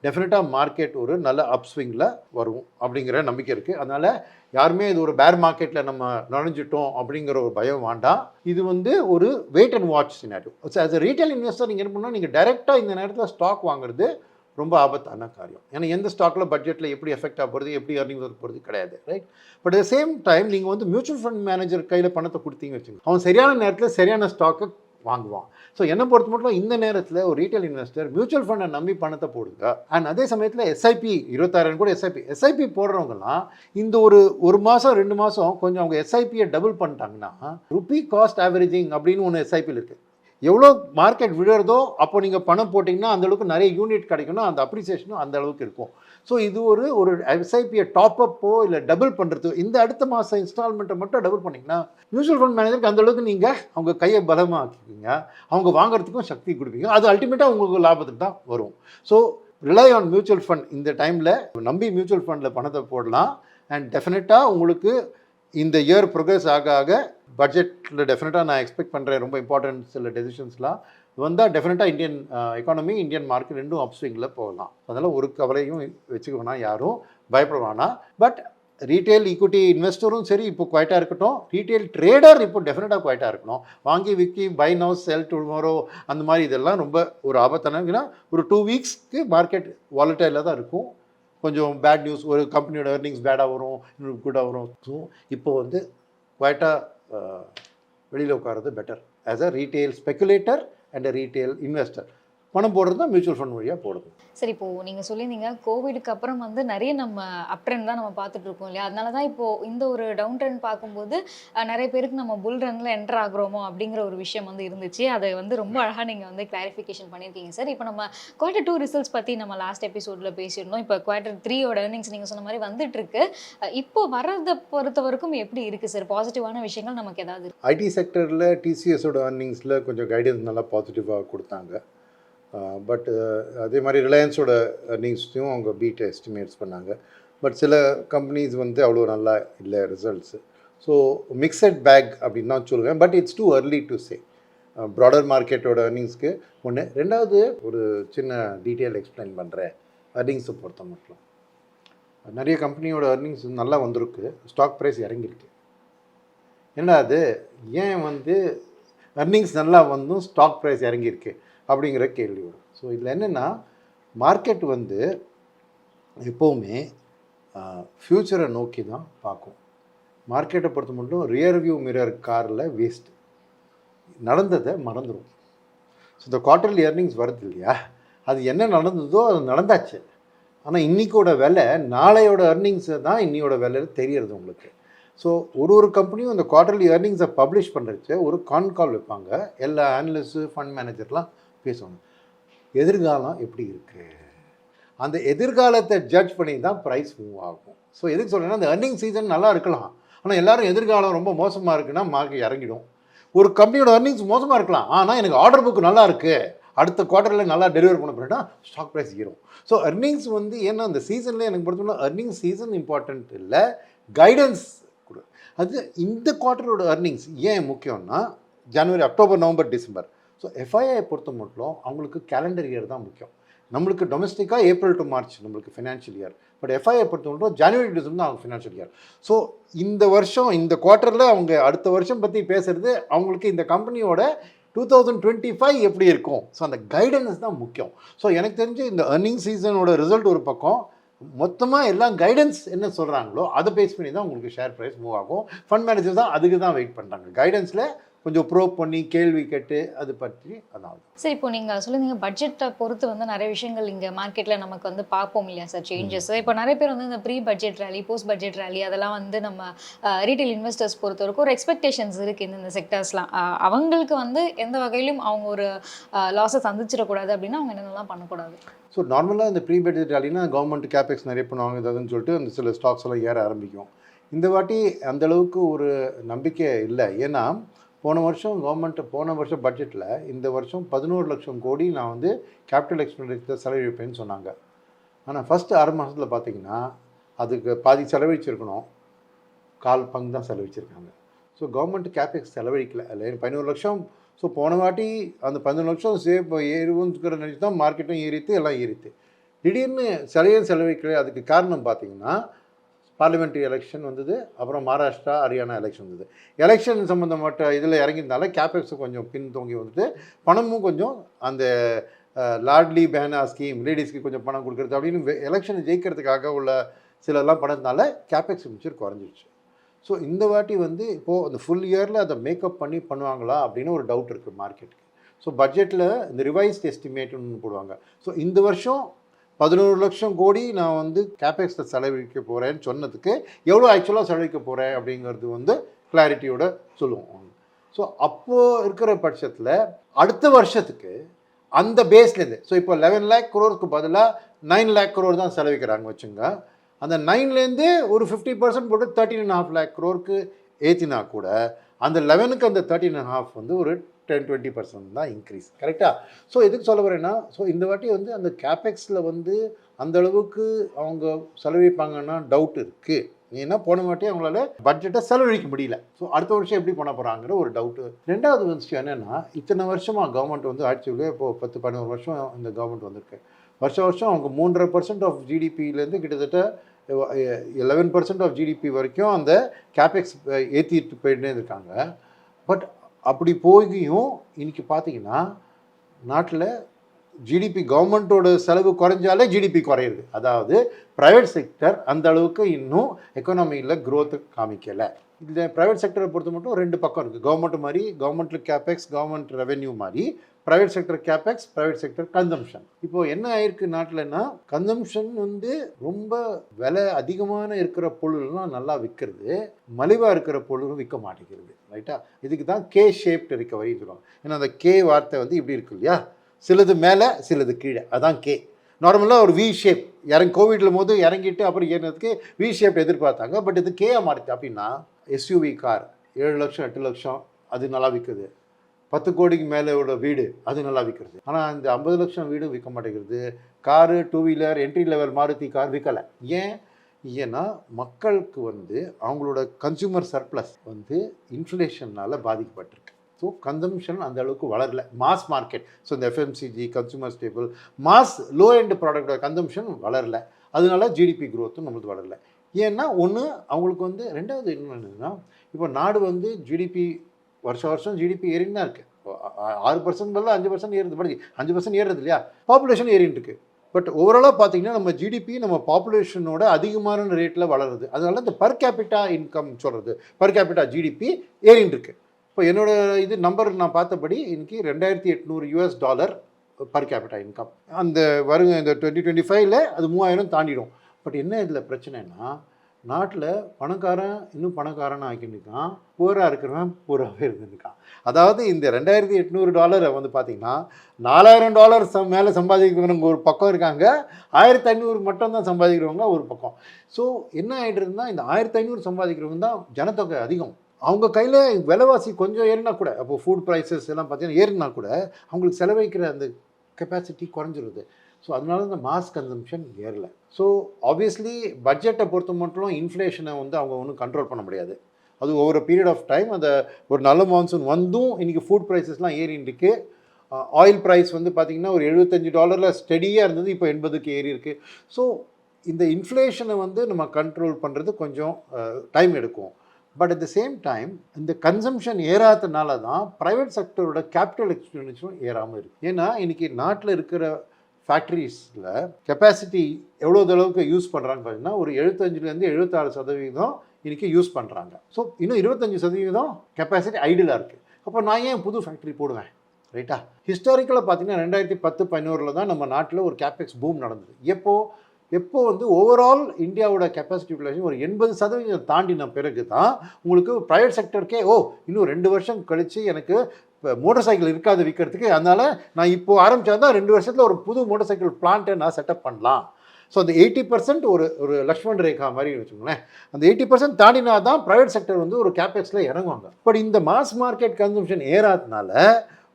டெஃபினட்டாக மார்க்கெட் ஒரு நல்ல அப்ஸ்விங்கில் வரும் அப்படிங்கிற நம்பிக்கை இருக்குது. அதனால் யாருமே இது ஒரு பேர் மார்க்கெட்டில் நம்ம நுழைஞ்சிட்டோம் அப்படிங்கிற ஒரு பயம் வேண்டாம். இது வந்து ஒரு wait and watch scenario. As a retail investor நீங்கள் என்ன பண்ணால், நீங்கள் டைரெக்டாக இந்த நேரத்தில் ஸ்டாக் வாங்குறது ரொம்ப ஆபத்தான காரியம். ஏன்னா எந்த ஸ்டாக்கில் பட்ஜெட்டில் எப்படி எஃபெக்ட் ஆக போகிறது, எப்படி அர்னிங்ஸ் வர போகிறது கிடையாது, right. But at same time நீங்கள் வந்து மியூச்சுவல் ஃபண்ட் மேனேஜர் கையில் பணத்தை கொடுத்தீங்கன்னு வச்சுக்கோங்க, அவன் சரியான நேரத்தில் சரியான ஸ்டாக்கை வாங்குவான். ஸோ என்னை பொறுத்த மட்டும் இந்த நேரத்தில் ஒரு ரீட்டைல் இன்வெஸ்டர் மியூச்சுவல் ஃபண்டை நம்பி பணத்தை போடுங்க. அண்ட் அதே சமயத்தில் எஸ்ஐபி 20,000 கூட எஸ்ஐபி போடுறவங்கலாம் இந்த ஒரு மாதம் 2 மாதம் கொஞ்சம் அவங்க எஸ்ஐபியை டபுள் பண்ணிட்டாங்கன்னா, ருப்பி காஸ்ட் ஆவரேஜிங் அப்படின்னு ஒன்று எஸ்ஐபியில் இருக்குது. எவ்வளோ மார்க்கெட் விழுறதோ அப்போ நீங்கள் பணம் போட்டிங்கன்னா அந்தளவுக்கு நிறைய யூனிட் கிடைக்கணும், அந்த அப்ரிசியேஷனும் அந்த அளவுக்கு இருக்கும். ஸோ இது ஒரு எஸ்ஐபியை டாப்அப்போ இல்லை டபுள் பண்ணுறது, இந்த அடுத்த மாதம் இன்ஸ்டால்மெண்ட்டை மட்டும் டபுள் பண்ணிங்கன்னா மியூச்சுவல் ஃபண்ட் மேனேஜருக்கு அந்தளவுக்கு நீங்கள் அவங்க கையை பலமாக்கிங்க, அவங்க வாங்குறதுக்கும் சக்தி கொடுப்பீங்க. அது அல்டிமேட்டாக உங்களுக்கு லாபத்துக்கு தான் வரும். So rely on mutual fund. இந்த டைமில் நம்பி மியூச்சுவல் ஃபண்டில் பணத்தை போடலாம். அண்ட் டெஃபினட்டாக உங்களுக்கு இந்த இயர் ப்ரோக்ரஸ் ஆக ஆக பட்ஜெட்டில் டெஃபினட்டாக நான் எக்ஸ்பெக்ட் பண்ணுறேன் ரொம்ப இம்பார்ட்டன்ட் சில டெசிஷன்ஸ்லாம் வந்தால் டெஃபினட்டாக இந்தியன் எக்கானமி, இந்தியன் மார்க்கெட் ரெண்டும் அப்ஸ்விங்கில் போகலாம். அதனால் ஒரு கவலையும் வச்சுக்க வேணாம், யாரும் பயப்பட வேணாம். பட் ரீட்டைல் ஈக்விட்டி இன்வெஸ்டரும் சரி இப்போ குவைட்டாக இருக்கட்டும், ரீட்டைல் ட்ரேடர் இப்போ டெஃபினட்டாக குவைட்டாக இருக்கணும். வாங்கி விக்கி பை நவ் செல் டுமாரோ அந்த மாதிரி இதெல்லாம் ரொம்ப ஒரு ஆபத்தான. ஒரு 2 வீக்ஸ்க்கு மார்க்கெட் வாலட்டைலாக தான் இருக்கும். கொஞ்சம் பேட் நியூஸ், ஒரு கம்பெனியோட எர்னிங்ஸ் பேடாக வரும், இன்னொரு குட்டாக வரும். ஸோ இப்போ வந்து குவைட்டாக வெளியில் உட்காரது better as a retail speculator and a retail investor. பணம் போடுறது தான் மியூச்சுவல் ஃபண்ட் வழியாக போடுது. சரி, இப்போது நீங்கள் சொல்லியிருந்தீங்க கோவிடுக்கு அப்புறம் வந்து நிறைய நம்ம அப் ட்ரெண்ட் தான் நம்ம பார்த்துட்டு இருக்கோம் இல்லையா. அதனால தான் இப்போது இந்த ஒரு டவுன் ட்ரெண்ட் பார்க்கும்போது நிறைய பேருக்கு நம்ம புல் ரன்ல என்டர் ஆகுறோமோ அப்படிங்கிற ஒரு விஷயம் வந்து இருந்துச்சு. அதை வந்து ரொம்ப அழகாக நீங்கள் வந்து கிளாரிஃபிகேஷன் பண்ணியிருக்கீங்க சார். இப்போ நம்ம Q2 ரிசல்ட்ஸ் பற்றி நம்ம லாஸ்ட் எபிசோடில் பேசியிருந்தோம். இப்போ Q3யோட earnings நீங்கள் சொன்ன மாதிரி வந்துட்டு இருக்கு. இப்போ வர்றதை பொறுத்த வரைக்கும் எப்படி இருக்குது சார்? பாசிட்டிவான விஷயங்கள் நமக்கு ஏதாவது இருக்கு? ஐடி செக்டரில் டிசிஎஸோட earningsல கொஞ்சம் கைடன்ஸ் நல்லா பாசிட்டிவாக கொடுத்தாங்க. பட் அதே மாதிரி ரிலையன்ஸோட earningsையும் அவங்க பீட் எஸ்டிமேட்ஸ் பண்ணாங்க. பட் சில கம்பெனிஸ் வந்து அவ்வளோ நல்லா இல்லை ரிசல்ட்ஸு. ஸோ மிக்சட் பேக் அப்படின்னு தான் சொல்லுவேன். But it's too early to say. Broader மார்க்கெட்டோட earningsக்கு ஒன்று. ரெண்டாவது ஒரு சின்ன டீட்டெயில் எக்ஸ்பிளைன் பண்ணுறேன். earningsை பொறுத்த மட்டும் நிறைய கம்பெனியோட earnings நல்லா வந்திருக்கு, ஸ்டாக் ப்ரைஸ் இறங்கியிருக்கு. ஏன்னா அது ஏன் வந்து earnings நல்லா வந்தும் ஸ்டாக் ப்ரைஸ் இறங்கியிருக்கு அப்படிங்கிற கேள்வி வரும். ஸோ இதில் என்னென்னா, மார்க்கெட் வந்து எப்போவுமே ஃப்யூச்சரை நோக்கி தான் பார்க்கும். மார்க்கெட்டை பொறுத்த மட்டும் ரியர் வியூ மிரர் காரில் வேஸ்ட்டு. நடந்ததை மறந்துடும். ஸோ இந்த குவார்ட்டர்லி ஏர்னிங்ஸ் வருது இல்லையா, அது என்ன நடந்ததோ அது நடந்தாச்சு. ஆனால் இன்றைக்கோட விலை நாளையோட ஏர்னிங்ஸை தான் இன்னையோட விலையில் தெரியறது உங்களுக்கு. ஸோ ஒரு கம்பெனியும் இந்த குவார்ட்டர்லி ஏர்னிங்ஸை பப்ளிஷ் பண்ணுறச்சு ஒரு கால் வைப்பாங்க. எல்லா அனலிஸ்ட்டு ஃபண்ட் மேனேஜர்லாம் பேசுவாங்க. எதிர்காலம் எப்படி இருக்குது, அந்த எதிர்காலத்தை ஜட்ஜ் பண்ணி தான் ப்ரைஸ் மூவ் ஆகும். ஸோ எதுக்கு சொல்கிறேன்னா, அந்த ஏர்னிங் சீசன் நல்லா இருக்கலாம், ஆனால் எல்லோரும் எதிர்காலம் ரொம்ப மோசமாக இருக்குன்னா மார்க்கெட் இறங்கிடும். ஒரு கம்பெனியோட ஏர்னிங்ஸ் மோசமாக இருக்கலாம், ஆனால் எனக்கு ஆர்டர் புக் நல்லா இருக்குது, அடுத்த குவார்ட்டரில் நல்லா டெலிவர் பண்ண போகிறேன்னா ஸ்டாக் ப்ரைஸ் ஏறும். ஸோ ஏர்னிங்ஸ் வந்து ஏன்னா அந்த சீசனில் எனக்கு பொறுத்தவரை ஏர்னிங்ஸ் சீசன் இம்பார்ட்டண்ட் இல்லை, கைடன்ஸ் கொடு. அது இந்த குவார்ட்டரோட ஏர்னிங்ஸ் ஏன் முக்கியம்னா January, October, November, December. So FII பொறுத்த மட்டும் அவங்களுக்கு கேலண்டர் இயர் தான் முக்கியம். நம்மளுக்கு டொமஸ்டிக்காக ஏப்ரல் டு மார்ச் நம்மளுக்கு ஃபினான்ஷியல் இயர், பட் எஃப்ஐஐ பொறுத்த மட்டும் ஜனவரி டு டிசம்பர் தான் அவங்க ஃபினான்ஷியல் இயர். ஸோ இந்த வருஷம் இந்த குவார்ட்டரில் அவங்க அடுத்த வருஷம் பற்றி பேசுகிறது அவங்களுக்கு இந்த கம்பெனியோட 2025 எப்படி இருக்கும். ஸோ அந்த கைடன்ஸ் தான் முக்கியம். ஸோ எனக்கு தெரிஞ்சு இந்த ஏர்னிங் சீசனோட ரிசல்ட் ஒரு பக்கம், மொத்தமாக எல்லாம் கைடன்ஸ் என்ன சொல்கிறாங்களோ அதை பேஸ் பண்ணி தான் உங்களுக்கு ஷேர் ப்ரைஸ் மூவ் ஆகும். ஃபண்ட் மேனேஜர் தான் அதுக்கு தான் வெயிட் பண்ணுறாங்க. கைடன்ஸில் கொஞ்சம் ப்ரோப் பண்ணி கேள்வி கேட்டு அது பற்றி அதான். சார், இப்போ நீங்கள் சொல்லுங்க பட்ஜெட்டை பொறுத்து வந்து நிறைய விஷயங்கள் இங்கே மார்க்கெட்டில் நமக்கு வந்து பார்ப்போம் இல்லையா சார் சேஞ்சஸ். இப்போ நிறைய பேர் வந்து இந்த pre budget rally, post budget rally அதெல்லாம் வந்து நம்ம ரீட்டைல் இன்வெஸ்டர்ஸ் பொறுத்த வரைக்கும் ஒரு எக்ஸ்பெக்டேஷன்ஸ் இருக்குது இந்த செக்டர்ஸ்லாம். அவங்களுக்கு வந்து எந்த வகையிலும் அவங்க ஒரு லாஸை சந்திச்சிடக்கூடாது அப்படின்னா அவங்க என்னென்னலாம் பண்ணக்கூடாது? ஸோ நார்மலாக இந்த ப்ரீ பட்ஜெட் ரேலினா கவர்மெண்ட் கேபெக்ஸ் நிறைய பண்ணுவாங்க அதுன்னு சொல்லிட்டு அந்த சில ஸ்டாக்ஸ் எல்லாம் ஏற ஆரம்பிக்கும். இந்த வாட்டி அந்தளவுக்கு ஒரு நம்பிக்கை இல்லை. ஏன்னா போன வருஷம் பட்ஜெட்டில் இந்த வருஷம் 11 லட்சம் கோடி நான் வந்து கேபிட்டல் எக்ஸ்பெண்டிச்சர் செலவழிப்பேன்னு சொன்னாங்க. ஆனால் ஃபஸ்ட்டு 6 மாதத்தில் பார்த்தீங்கன்னா அதுக்கு பாதி செலவழிச்சிருக்கணும், 1/4 பங்கு தான் செலவழிச்சிருக்காங்க. ஸோ கவர்மெண்ட் கேபெக்ஸ் செலவழிக்கல இல்லை 11 லட்சம். ஸோ போன வாட்டி அந்த 11 லட்சம் ஏறுங்கிற நினச்சி தான் மார்க்கெட்டும் ஏறித்து எல்லாம் ஏறித்து. திடீர்னு செலவழிக்கல. அதுக்கு காரணம் பார்த்தீங்கன்னா பார்லிமெண்ட்ரி எலெக்ஷன் வந்தது, அப்புறம் மகாராஷ்டிரா, ஹரியானா எலெக்ஷன் வந்தது. எலெக்ஷன் சம்மந்தப்பட்ட இதில் இறங்கியிருந்தால கேபெக்ஸும் கொஞ்சம் பின்தோங்கி வந்தது. பணமும் கொஞ்சம் அந்த லாட்லி பேனா ஸ்கீம் லேடிஸ்க்கு கொஞ்சம் பணம் கொடுக்குறது அப்படின்னு எலெக்ஷனை ஜெயிக்கிறதுக்காக உள்ள சிலர்லாம் பணத்தினால கேபெக்ஸ் மிச்சர் குறைஞ்சிருச்சு. ஸோ இந்த வாட்டி வந்து இப்போது அந்த ஃபுல் இயரில் அதை மேக்கப் பண்ணி பண்ணுவாங்களா அப்படின்னு ஒரு டவுட் இருக்குது மார்க்கெட்டுக்கு. ஸோ பட்ஜெட்டில் இந்த ரிவைஸ்ட் எஸ்டிமேட்னு போடுவாங்க. ஸோ இந்த வருஷம் 11 லட்சம் கோடி நான் வந்து கேபெக்ஸில் செலவழிக்க போகிறேன்னு சொன்னதுக்கு எவ்வளோ ஆக்சுவலாக செலவழிக்க போகிறேன் அப்படிங்கிறது வந்து கிளாரிட்டியோட சொல்லுவோம். ஸோ அப்போது இருக்கிற பட்சத்தில் அடுத்த வருஷத்துக்கு அந்த பேஸ்லேருந்து, ஸோ இப்போ 11 lakh crores பதிலாக 9 lakh crores தான் செலவிக்கிறாங்க வச்சுங்க. அந்த 9லேருந்து ஒரு 50% போட்டு 13.5 lakh crores ஏற்றினா கூட அந்த 11க்கு அந்த 13.5 வந்து ஒரு 10-20% தான் இன்க்ரீஸ். கரெக்டாக? ஸோ எதுக்கு சொல்ல வரேன்னா, ஸோ இந்த வாட்டி வந்து அந்த கேபெக்ஸில் வந்து அந்தளவுக்கு அவங்க செலவழிப்பாங்கன்னா டவுட் இருக்குது. ஏன்னா போன வாட்டி அவங்களால பட்ஜெட்டை செலவழிக்க முடியல. ஸோ அடுத்த வருஷம் எப்படி பண்ண போகிறாங்கிற ஒரு டவுட்டு. ரெண்டாவது விஷயம் என்னென்னா, இத்தனை வருஷமாக கவர்மெண்ட் வந்து ஆட்சியில் இப்போது 10-11 வருஷம் இந்த கவர்மெண்ட் வந்திருக்கு. வருஷம் அவங்க 3.5% ஆஃப் ஜிடிபியிலேருந்து கிட்டத்தட்ட 11% ஆஃப் ஜிடிபி வரைக்கும் அந்த கேபெக்ஸ் ஏற்றிட்டு போயிட்டே இருக்காங்க. பட் அப்படி போகியும் இன்றைக்கி பார்த்தீங்கன்னா நாட்டில் ஜிடிபி கவர்மெண்ட்டோட செலவு குறைஞ்சாலே ஜிடிபி குறையுது. அதாவது ப்ரைவேட் செக்டர் அந்த அளவுக்கு இன்னும் எக்கானமியில் க்ரோத்து காமிக்கலை. இதில் ப்ரைவேட் செக்டரை பொறுத்த மட்டும் 2 பக்கம் இருக்குது. கவர்மெண்ட் மாதிரி கவர்மெண்ட்டில் கேபெக்ஸ், கவர்மெண்ட் ரெவென்யூ மாதிரி private sector capex, private sector consumption. இப்போது என்ன ஆயிருக்கு நாட்டில்னா, கன்சம்ஷன் வந்து ரொம்ப விலை அதிகமான இருக்கிற பொருள்லாம் நல்லா விற்கிறது, மலிவாக இருக்கிற பொருளும் விற்க மாட்டேங்கிறது. ரைட்டா? இதுக்கு தான் கே ஷேப்டு ரிக்கவரி சொல்லுவாங்க. ஏன்னா அந்த கே வார்த்தை வந்து இப்படி இருக்கு இல்லையா, சிலது மேலே சிலது கீழே, அதான் கே. நார்மலாக ஒரு வி ஷேப் கோவிடில் போது இறங்கிட்டு அப்புறம் ஏறினதுக்கு வி ஷேப் எதிர்பார்த்தாங்க. பட் இது கேயா மாறிச்சு. அப்படின்னா எஸ்யூவி கார் 7 லட்சம் 8 லட்சம் அது நல்லா விற்குது. 10 கோடிக்கு மேலே உள்ள வீடு அது நல்லா விற்கிறது. ஆனால் இந்த 50 லட்சம் வீடு விற்க மாட்டேங்கிறது. Car, 2 wheeler, entry level Maruti car விற்கலை. ஏன்னா மக்களுக்கு வந்து அவங்களோட கன்சூமர் சர்ப்ளஸ் வந்து இன்ஃப்ளேஷனால் பாதிக்கப்பட்டிருக்கு. ஸோ கன்சம்ஷன் அந்த அளவுக்கு வளரல. மாஸ் மார்க்கெட், ஸோ இந்த FMCG, consumer staple, mass low end ப்ராடக்டோட கன்சம்ஷன் வளரல. அதனால ஜிடிபி க்ரோத்தும் நம்மளுக்கு வளரல. ஏன்னா ஒன்று அவங்களுக்கு வந்து, ரெண்டாவது என்னென்னா, இப்போ நாடு வந்து ஜிடிபி வருஷம் ஜிடிபி ஏறின்னு தான் இருக்குது. 6% பதில் 5% ஏறுது. பட் 5% ஏறுறது இல்லையா, பாப்புலேஷன் ஏறின்னு இருக்குது. பட் ஓவராலாக பார்த்தீங்கன்னா நம்ம ஜிடிபி நம்ம பாப்புலேஷனோட அதிகமான ரேட்டில் வளருது. அதனால இந்த பர் கேபிட்டா இன்கம் சொல்கிறது, பர் கேபிட்டா ஜிடிபி ஏறின்னு இருக்குது. இப்போ என்னோட இது நம்பர் நான் பார்த்தபடி இன்னைக்கு $2,800 பர் கேபிட்டா இன்கம். அந்த வருங்க இந்த 2025ல் அது 3000 தாண்டிடும். பட் என்ன இதில் பிரச்சனைனா, நாட்டில் பணக்காரன் இன்னும் பணக்காரன் ஆக்கிட்டு இருக்கான், புவராக இருக்கிறவன் புவராகவே இருந்துருக்கான். அதாவது இந்த $2,800 வந்து பார்த்தீங்கன்னா $4,000 மேலே சம்பாதிக்கிறவங்க ஒரு பக்கம் இருக்காங்க, 1,500 மட்டும் தான் சம்பாதிக்கிறவங்க ஒரு பக்கம். ஸோ என்ன ஆகிட்டு இருந்தால் இந்த 1,500 சம்பாதிக்கிறவங்க தான் ஜனத்தொகை அதிகம். அவங்க கையில் விலைவாசி கொஞ்சம் ஏறினா கூட, அப்போது ஃபுட் ப்ரைஸஸ் எல்லாம் பார்த்தீங்கன்னா ஏறினா கூட அவங்களுக்கு செலவழிக்கிற அந்த கெப்பாசிட்டி குறைஞ்சிருது. ஸோ அதனால இந்த மாஸ் கன்சம்ஷன் ஏறலை. ஸோ ஆப்வியஸ்லி பட்ஜெட்டை பொறுத்த மட்டும் இன்ஃப்ளேஷனை வந்து அவங்க ஒன்றும் கண்ட்ரோல் பண்ண முடியாது. அது ஒவ்வொரு பீரியட் ஆஃப் டைம் அந்த ஒரு நல்ல மான்சூன் வந்தும் இன்றைக்கி ஃபுட் ப்ரைஸஸ்லாம் ஏறின்னு இருக்கு. ஆயில் ப்ரைஸ் வந்து பார்த்திங்கன்னா ஒரு $75 ஸ்டெடியாக இருந்தது, இப்போ 80க்கு ஏறி இருக்குது. ஸோ இந்த இன்ஃப்ளேஷனை வந்து நம்ம கண்ட்ரோல் பண்ணுறது கொஞ்சம் டைம் எடுக்கும். But at the same time இந்த கன்சம்ஷன் ஏறாதனால தான் ப்ரைவேட் செக்டரோட கேபிட்டல் எக்ஸ்பெண்டிச்சரும் ஏறாமல் இருக்குது. ஏன்னா இன்றைக்கி நாட்டில் இருக்கிற ஃபேக்ட்ரிஸில் கெப்பாசிட்டி அளவுக்கு யூஸ் பண்ணுறான்னு பார்த்தீங்கன்னா ஒரு 75லேருந்து 76% இன்றைக்கி யூஸ் பண்ணுறாங்க. ஸோ இன்னும் 25% கெப்பாசிட்டி ஐடிலாக இருக்குது. அப்போ நான் ஏன் புது ஃபேக்ட்ரி போடுவேன், ரைட்டா? ஹிஸ்டாரிக்கலாக பார்த்தீங்கன்னா 2010-11 தான் நம்ம நாட்டில் ஒரு கேபெக்ஸ் பூம் நடந்தது. எப்போ வந்து ஓவரால் இந்தியாவோட கெப்பாசிட்டி யூட்டிலைசேஷன் ஒரு 80% தாண்டின பிறகு தான் உங்களுக்கு ப்ரைவேட் செக்டருக்கே இன்னும் 2 வருஷம் கழித்து எனக்கு இப்போ மோட்டார் சைக்கிள் இருக்காது விற்கிறதுக்கு, அதனால் நான் இப்போது ஆரம்பித்தா தான் 2 வருஷத்தில் ஒரு புது மோட்டார் சைக்கிள் பிளான்ட்டை நான் செட்டப் பண்ணலாம். ஸோ அந்த 80% ஒரு லக்ஷ்மண் ரேகா மாதிரி வச்சுக்கோங்களேன், அந்த 80% தாண்டினா தான் ப்ரைவேட் செக்டர் வந்து ஒரு கேபெக்ஸில் இறங்குவாங்க. பட் இந்த மாஸ் மார்க்கெட் கன்சம்ஷன் ஏறாதனால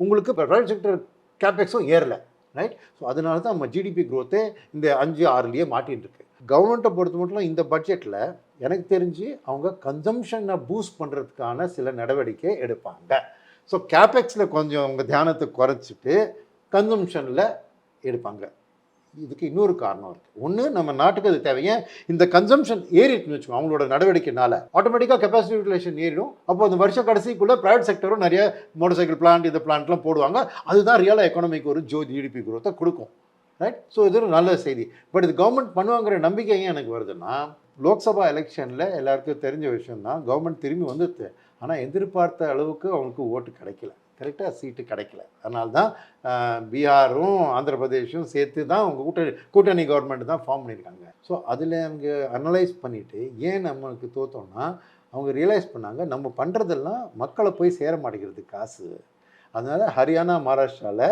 உங்களுக்கு ப்ரைவேட் செக்டர் கேபெக்ஸும் ஏறலை, ரைட்? ஸோ அதனால தான் நம்ம ஜிடிபி க்ரோத்தே இந்த 5-6லேயே மாட்டின்னு இருக்கு. கவர்மெண்ட்டை பொறுத்த மட்டும் இந்த பட்ஜெட்டில் எனக்கு தெரிஞ்சு அவங்க கன்சம்ஷனை பூஸ்ட் பண்ணுறதுக்கான சில நடவடிக்கை எடுப்பாங்க. ஸோ கேபெக்ஸில் கொஞ்சம் அவங்க தியானத்தை குறைச்சிட்டு கன்சம்ஷனில் எடுப்பாங்க. இதுக்கு இன்னொரு காரணம் இருக்குது. ஒன்று, நம்ம நாட்டுக்கு அது தேவை. ஏன் இந்த கன்சம்ஷன் ஏறிட்டுன்னு வச்சுக்கோங்க, அவங்களோட நடவடிக்கைனால ஆட்டோமேட்டிக்காக கெப்பாசிட்டி யூட்டிலைசேஷன் ஏறிடும். அப்போ அந்த வருஷ கடைசிக்குள்ளே ப்ரைவேட் செக்டரும் நிறைய மோட்டார் சைக்கிள் பிளான்ட் இந்த பிளான்ட்லாம் போடுவாங்க. அதுதான் ரியல் எக்கானமிக்கு ஒரு ஜிடிபி குரோத்தை கொடுக்கும், ரைட்? ஸோ இது ஒரு நல்ல செய்தி. பட் இது கவர்மெண்ட் பண்ணுவாங்கிற நம்பிக்கை ஏன் எனக்கு வருதுன்னா, லோக்சபா எலெக்ஷனில் எல்லாருக்கும் தெரிஞ்ச விஷயம் தான், கவர்மெண்ட் திரும்பி வந்துடுது. ஆனால் எதிர்பார்த்த அளவுக்கு அவங்களுக்கு ஓட்டு கிடைக்கல, கரெக்டாக சீட்டு கிடைக்கல. அதனால தான் பீகாரும் ஆந்திர பிரதேஷும் சேர்த்து தான் அவங்க கூட்டணி கவர்மெண்ட் தான் ஃபார்ம் பண்ணியிருக்காங்க. ஸோ அதில் அவங்க அனலைஸ் பண்ணிவிட்டு ஏன் நம்மளுக்கு தோற்றோன்னா, அவங்க ரியலைஸ் பண்ணாங்க நம்ம பண்ணுறதெல்லாம் மக்களை போய் சேர மாட்டேங்கிறது காசு. அதனால் ஹரியானா, மகாராஷ்டிராவில்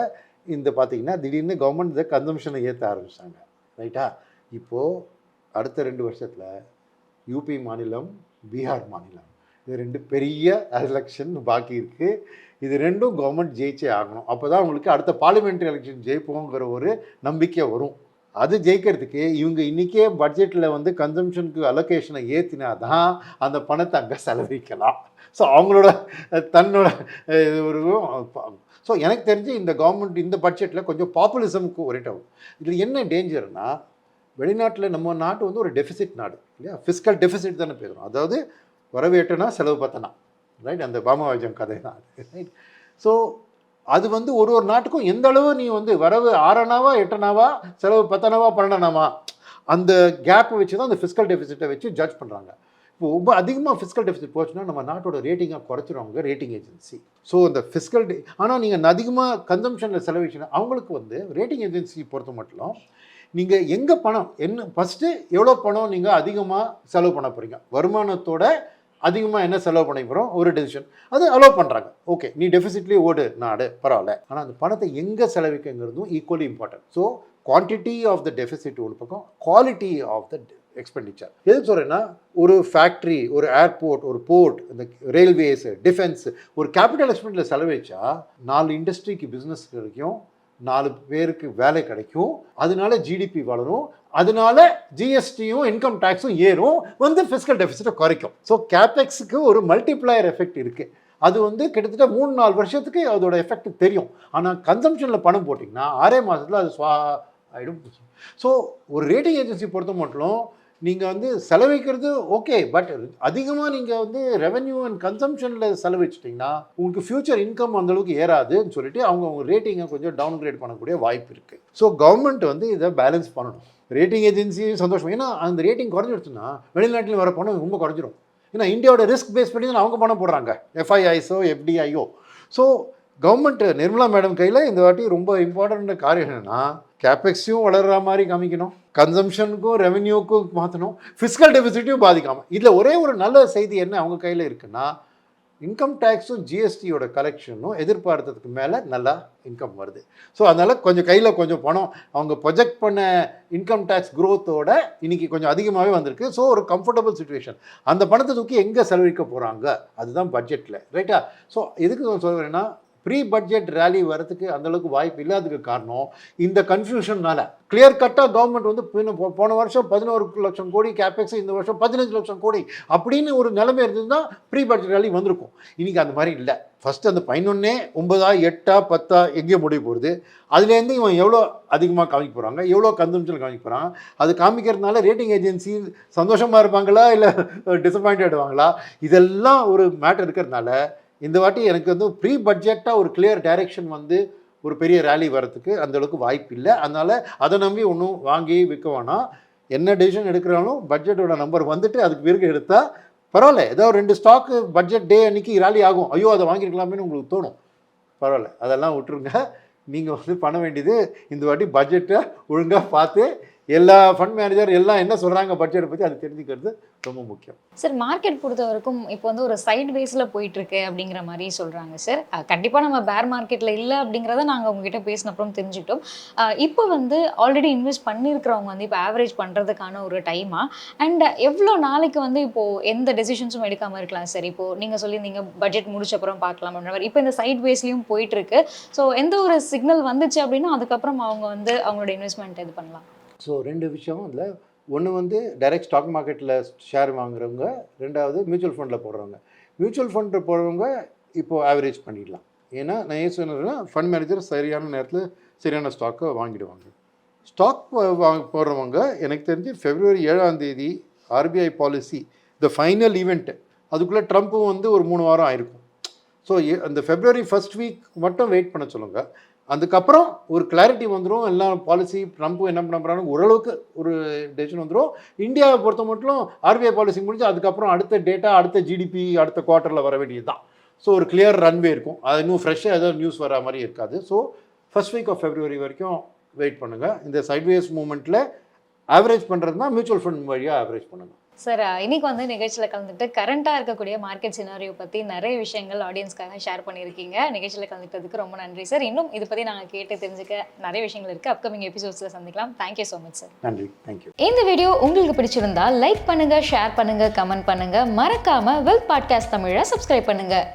இந்த பார்த்திங்கன்னா திடீர்னு கவர்மெண்ட் இந்த கன்சம்ஷனை ஏற்ற ஆரம்பித்தாங்க, ரைட்டா? இப்போது அடுத்த 2 வருஷத்தில் யூபி மாநிலம், பீகார் மாநிலம், இது 2 பெரிய எலெக்ஷன் பாக்கி இருக்குது. இது 2ம் கவர்மெண்ட் ஜெயிச்சே ஆகணும். அப்போ தான் உங்களுக்கு அடுத்த பார்லிமெண்ட்ரி எலெக்ஷன் ஜெயிப்போங்கிற ஒரு நம்பிக்கை வரும். அது ஜெயிக்கிறதுக்கு இவங்க இன்றைக்கே பட்ஜெட்டில் வந்து கன்சம்ஷனுக்கு அலோகேஷனை ஏற்றினா தான் அந்த பணத்தை அங்கே செலவழிக்கலாம். ஸோ அவங்களோட தன்னோட ஒரு ஸோ எனக்கு தெரிஞ்சு இந்த கவர்மெண்ட் இந்த பட்ஜெட்டில் கொஞ்சம் பாப்புலிசமுக்கு ஒரேட் ஆகும். இதில் என்ன டேஞ்சர்னா, வெளிநாட்டில் நம்ம நாட்டு வந்து ஒரு டெஃபிசிட் நாடு இல்லையா? ஃபிஸ்கல் டெஃபிசிட் தானே பேசுகிறோம். அதாவது வரவு 8னா செலவு 10னா, ரைட்? அந்த பாமாவாஜம் கதை தான், ரைட்? ஸோ அது வந்து ஒரு நாட்டுக்கும் எந்த அளவு நீ வந்து வரவு 6னாவா 8னாவா செலவு 10னாவா 12னாவா அந்த கேப்பை வச்சு தான் அந்த ஃபிஸ்கல் டெஃபிசிட்டை வச்சு ஜட்ஜ் பண்ணுறாங்க. இப்போ ரொம்ப அதிகமாக ஃபிஸ்கல் டெஃபிசிட் போச்சுன்னா நம்ம நாட்டோட ரேட்டிங்காக குறைச்சிருவாங்க ரேட்டிங் ஏஜென்சி. ஸோ அந்த ஃபிஸ்கல் ஆனால் நீங்கள் அதிகமாக கன்சம்ஷனில் செலவிச்சுன்னா அவங்களுக்கு வந்து ரேட்டிங் ஏஜென்சி பொறுத்த மட்டும் நீங்கள் எங்கே பணம் என்ன ஃபஸ்ட்டு எவ்வளோ பணம் நீங்கள் அதிகமாக செலவு பண்ண போகிறீங்க, வருமானத்தோட அதிகமாக என்ன செலவு பண்ண போகிறோம் ஒரு டெசிஷன் அது அலோவ் பண்ணுறாங்க. ஓகே, நீ டெஃபிசிட்லேயே ஓடு நாடு பரவாயில்ல, ஆனால் அந்த பணத்தை எங்கே செலவிக்கங்கிறதும் equally important. So quantity of the deficit ஒரு பக்கம், குவாலிட்டி ஆஃப் த எக்ஸ்பெண்டிச்சர். எது சொல்கிறேன்னா, ஒரு ஃபேக்ட்ரி, ஒரு ஏர்போர்ட், ஒரு போர்ட், இந்த ரயில்வேஸ், டிஃபென்ஸ், ஒரு கேபிட்டல் எக்ஸ்பெண்டில் செலவழிச்சா 4 இண்டஸ்ட்ரிக்கு பிஸ்னஸ் கிடைக்கும், 4 பேருக்கு வேலை கிடைக்கும், அதனால ஜிடிபி வளரும், அதனால ஜிஎஸ்டியும் இன்கம் டேக்ஸும் ஏறும், வந்து ஃபிஸ்கல் டெஃபிசிட்டை குறைக்கும். ஸோ கேபெக்ஸுக்கு ஒரு மல்டிப்ளையர் எஃபெக்ட் இருக்குது. அது வந்து கிட்டத்தட்ட 3-4 வருஷத்துக்கு அதோட எஃபெக்ட் தெரியும். ஆனால் கன்சம்ஷனில் பணம் போட்டிங்கன்னா 6 மாதத்தில் அது ஆகிடும். ஸோ ஒரு ரேட்டிங் ஏஜென்சி பொறுத்த மட்டும் நீங்கள் வந்து செலவழிக்கிறது ஓகே, பட் அதிகமாக நீங்கள் வந்து ரெவென்யூ அண்ட் கன்சம்ஷனில் செலவழிச்சிட்டிங்கன்னா உங்களுக்கு ஃப்யூச்சர் இன்கம் அந்தளவுக்கு ஏறாதுன்னு சொல்லிட்டு அவங்க ரேட்டிங்கை கொஞ்சம் டவுன்கிரேட் பண்ணக்கூடிய வாய்ப்பு இருக்குது. ஸோ கவர்மெண்ட் வந்து இதை பேலன்ஸ் பண்ணணும். ரேட்டிங் ஏஜென்சி சந்தோஷம், ஏன்னா அந்த ரேட்டிங் குறைஞ்சிடுச்சுன்னா வெளிநாட்டில் வர பணம் ரொம்ப குறைஞ்சிரும். ஏன்னா இந்தியாவோட ரிஸ்க் பேஸ் பண்ணி தான் அவங்க பணம் போடுறாங்க, எஃப்ஐஐஸோ எஃப்டிஐயோ. ஸோ கவர்மெண்ட் நிர்மலா மேடம் கையில் இந்த வாட்டி ரொம்ப இம்பார்ட்டண்ட் காரியம் என்னென்னா, கேபெக்ஸையும் வளர்கிற மாதிரி காமிக்கணும், கன்சம்ஷனுக்கும் ரெவென்யூக்கும் மாற்றணும், ஃபிஸ்கல் டெபிசிட்டையும் பாதிக்காமல். இதில் ஒரே ஒரு நல்ல செய்தி என்ன அவங்க கையில் இருக்குன்னா, இன்கம் டேக்ஸும் ஜிஎஸ்டியோட கலெக்ஷனும் எதிர்பார்த்ததுக்கு மேலே நல்லா இன்கம் வருது. ஸோ அதனால் கொஞ்சம் கையில் கொஞ்சம் பணம் அவங்க ப்ரொஜெக்ட் பண்ண இன்கம் டேக்ஸ் க்ரோத்தோட இன்றைக்கி கொஞ்சம் அதிகமாகவே வந்திருக்கு. ஸோ ஒரு கம்ஃபர்டபுள் சுச்சுவேஷன். அந்த பணத்தை தூக்கி எங்கே செலவழிக்க போகிறாங்க அதுதான் பட்ஜெட்டில், ரைட்டா? ஸோ எதுக்கு நான் சொல்ல வரேன்னா, ப்ரீ பட்ஜெட் ரேலி வரதுக்கு அந்தளவுக்கு வாய்ப்பு இல்லாததுக்கு காரணம் இந்த கன்ஃபியூஷன்னால. கிளியர் கட்டாக கவர்மெண்ட் வந்து போன வருஷம் 11 லட்சம் கோடி கேபெக்ஸ், இந்த வருஷம் 15 லட்சம் கோடி அப்படின்னு ஒரு நிலைமை இருந்ததுன்னா ப்ரீ பட்ஜெட் ரேலி வந்திருக்கும். இன்றைக்கி அந்த மாதிரி இல்லை. ஃபஸ்ட்டு அந்த 11 9 8 10 எங்கேயோ முடிய போகுது. அதுலேருந்து இவன் எவ்வளோ அதிகமாக காமிக்க போகிறாங்க, எவ்வளோ கன்சம்ஷன் காமிக்க போகிறாங்க, அது காமிக்கிறதுனால ரேட்டிங் ஏஜென்சி சந்தோஷமாக இருப்பாங்களா இல்லை டிசப்பாயிண்ட் ஆகிடுவாங்களா, இதெல்லாம் ஒரு மேட்டர் இருக்கிறதுனால இந்த வாட்டி எனக்கு வந்து ப்ரீ பட்ஜெட்டாக ஒரு கிளியர் டைரெக்ஷன் வந்து ஒரு பெரிய ரேலி வரத்துக்கு அந்தளவுக்கு வாய்ப்பு இல்லை. அதனால் அதை நம்பி ஒன்றும் வாங்கி விற்க வேணாம். என்ன டெசிஷன் எடுக்கிறாலும் பட்ஜெட்டோட நம்பர் வந்துட்டு அதுக்கு பிறகு எடுத்தால் பரவாயில்ல. ஏதோ 2 ஸ்டாக்கு பட்ஜெட் டே அன்றைக்கி ரேலி ஆகும், ஐயோ அதை வாங்கியிருக்கலாமேன்னு உங்களுக்கு தோணும். பரவாயில்ல, அதெல்லாம் விட்டுருங்க. நீங்கள் வந்து பண்ண வேண்டியது இந்த வாட்டி பட்ஜெட்டை ஒழுங்காக பார்த்து எல்லா ஃபண்ட் மேனேஜர் எல்லாம் என்ன சொல்கிறாங்க பட்ஜெட்டை பற்றி அது தெரிஞ்சுக்கிறது ரொம்ப முக்கியம். சார், மார்க்கெட் பொறுத்த வரைக்கும் இப்போ வந்து ஒரு சைட் வேஸில் போயிட்டுருக்கு அப்படிங்கிற மாதிரி சொல்கிறாங்க சார். கண்டிப்பாக நம்ம பேர் மார்க்கெட்டில் இல்லை அப்படிங்கிறத நாங்கள் உங்ககிட்ட பேசினப்புறம் தெரிஞ்சுக்கிட்டோம். இப்போ வந்து ஆல்ரெடி இன்வெஸ்ட் பண்ணியிருக்கிறவங்க வந்து இப்போ ஆவரேஜ் பண்ணுறதுக்கான ஒரு டைமா, அண்ட் எவ்வளோ நாளைக்கு வந்து இப்போது எந்த டெசிஷன்ஸும் எடுக்காமல் இருக்கலாம் சார்? இப்போது நீங்கள் சொல்லியிருந்தீங்க பட்ஜெட் முடிச்சப்பறம் பார்க்கலாம் அப்படின்ற மாதிரி. இப்போ இந்த சைட் வேஸ்லேயும் போயிட்டுருக்கு. ஸோ எந்த ஒரு சிக்னல் வந்துச்சு அப்படின்னா அதுக்கப்புறம் அவங்க வந்து அவங்களோட இன்வெஸ்ட்மெண்ட் இது பண்ணலாம். ஸோ 2 விஷயம் அதில். ஒன்று வந்து டைரெக்ட் ஸ்டாக் மார்க்கெட்டில் ஷேர் வாங்குறவங்க, 2வது மியூச்சுவல் ஃபண்டில் போடுறவங்க. மியூச்சுவல் ஃபண்டில் போடுறவங்க இப்போது ஆவரேஜ் பண்ணிடலாம். ஏன்னா நான் ஏன் சொன்னதுன்னா, ஃபண்ட் மேனேஜர் சரியான நேரத்தில் சரியான ஸ்டாக்கை வாங்கிடுவாங்க. ஸ்டாக் போடுறவங்க எனக்கு தெரிஞ்சு February 7 RBI policy the final event, அதுக்குள்ளே ட்ரம்ப்பும் வந்து ஒரு 3 வாரம் ஆயிருக்கும். ஸோ அந்த February 1st வீக் மட்டும் வெயிட் பண்ண சொல்லுங்கள். அதுக்கப்புறம் ஒரு கிளாரிட்டி வந்துடும். எல்லாம் பாலிசி ட்ரம்ப்பும் என்ன பண்ண போகிறாங்க ஓரளவுக்கு ஒரு டெசிஷன் வந்துடும். இந்தியாவை பொறுத்த மட்டும் ஆர்பிஐ பாலிசி முடிஞ்சு அதுக்கப்புறம் அடுத்த டேட்டா, அடுத்த ஜிடிபி அடுத்த குவார்ட்டரில் வர வேண்டியது தான். ஸோ ஒரு கிளியர் ரன்வே இருக்கும். அது இன்னும் ஃப்ரெஷ்ஷாக ஏதோ நியூஸ் வர மாதிரி இருக்காது. So first week of February வரைக்கும் வெயிட் பண்ணுங்கள். இந்த சைட்வேஸ் மூமெண்ட்டில் ஆவரேஜ் பண்ணுறதுனா மியூச்சுவல் ஃபண்ட் வழியாக ஆவரேஜ் பண்ணுங்கள். சார், இன்னைக்கு வந்து நிகழ்ச்சியில் கலந்துட்டு கரண்ட்டாக இருக்கக்கூடிய மார்க்கெட் சினாரியோ பற்றி நிறைய விஷயங்கள் ஆடியன்ஸ்க்காக ஷேர் பண்ணியிருக்கீங்க. நிகழ்ச்சியில் கலந்துக்கிறதுக்கு ரொம்ப நன்றி சார். இன்னும் இதை பற்றி நாங்கள் கேட்டு தெரிஞ்சுக்க நிறைய விஷயங்கள் இருக்குது. அப்கமிங் எபிசோட்ஸில் சந்திக்கலாம். Thank you so much sir. நன்றி, தேங்க்யூ. இந்த வீடியோ உங்களுக்கு பிடிச்சிருந்தா லைக் பண்ணுங்கள், ஷேர் பண்ணுங்கள், கமெண்ட் பண்ணுங்கள். மறக்காமல் வெல்த் பாட்காஸ்ட் தமிழை சப்ஸ்கிரைப் பண்ணுங்கள்.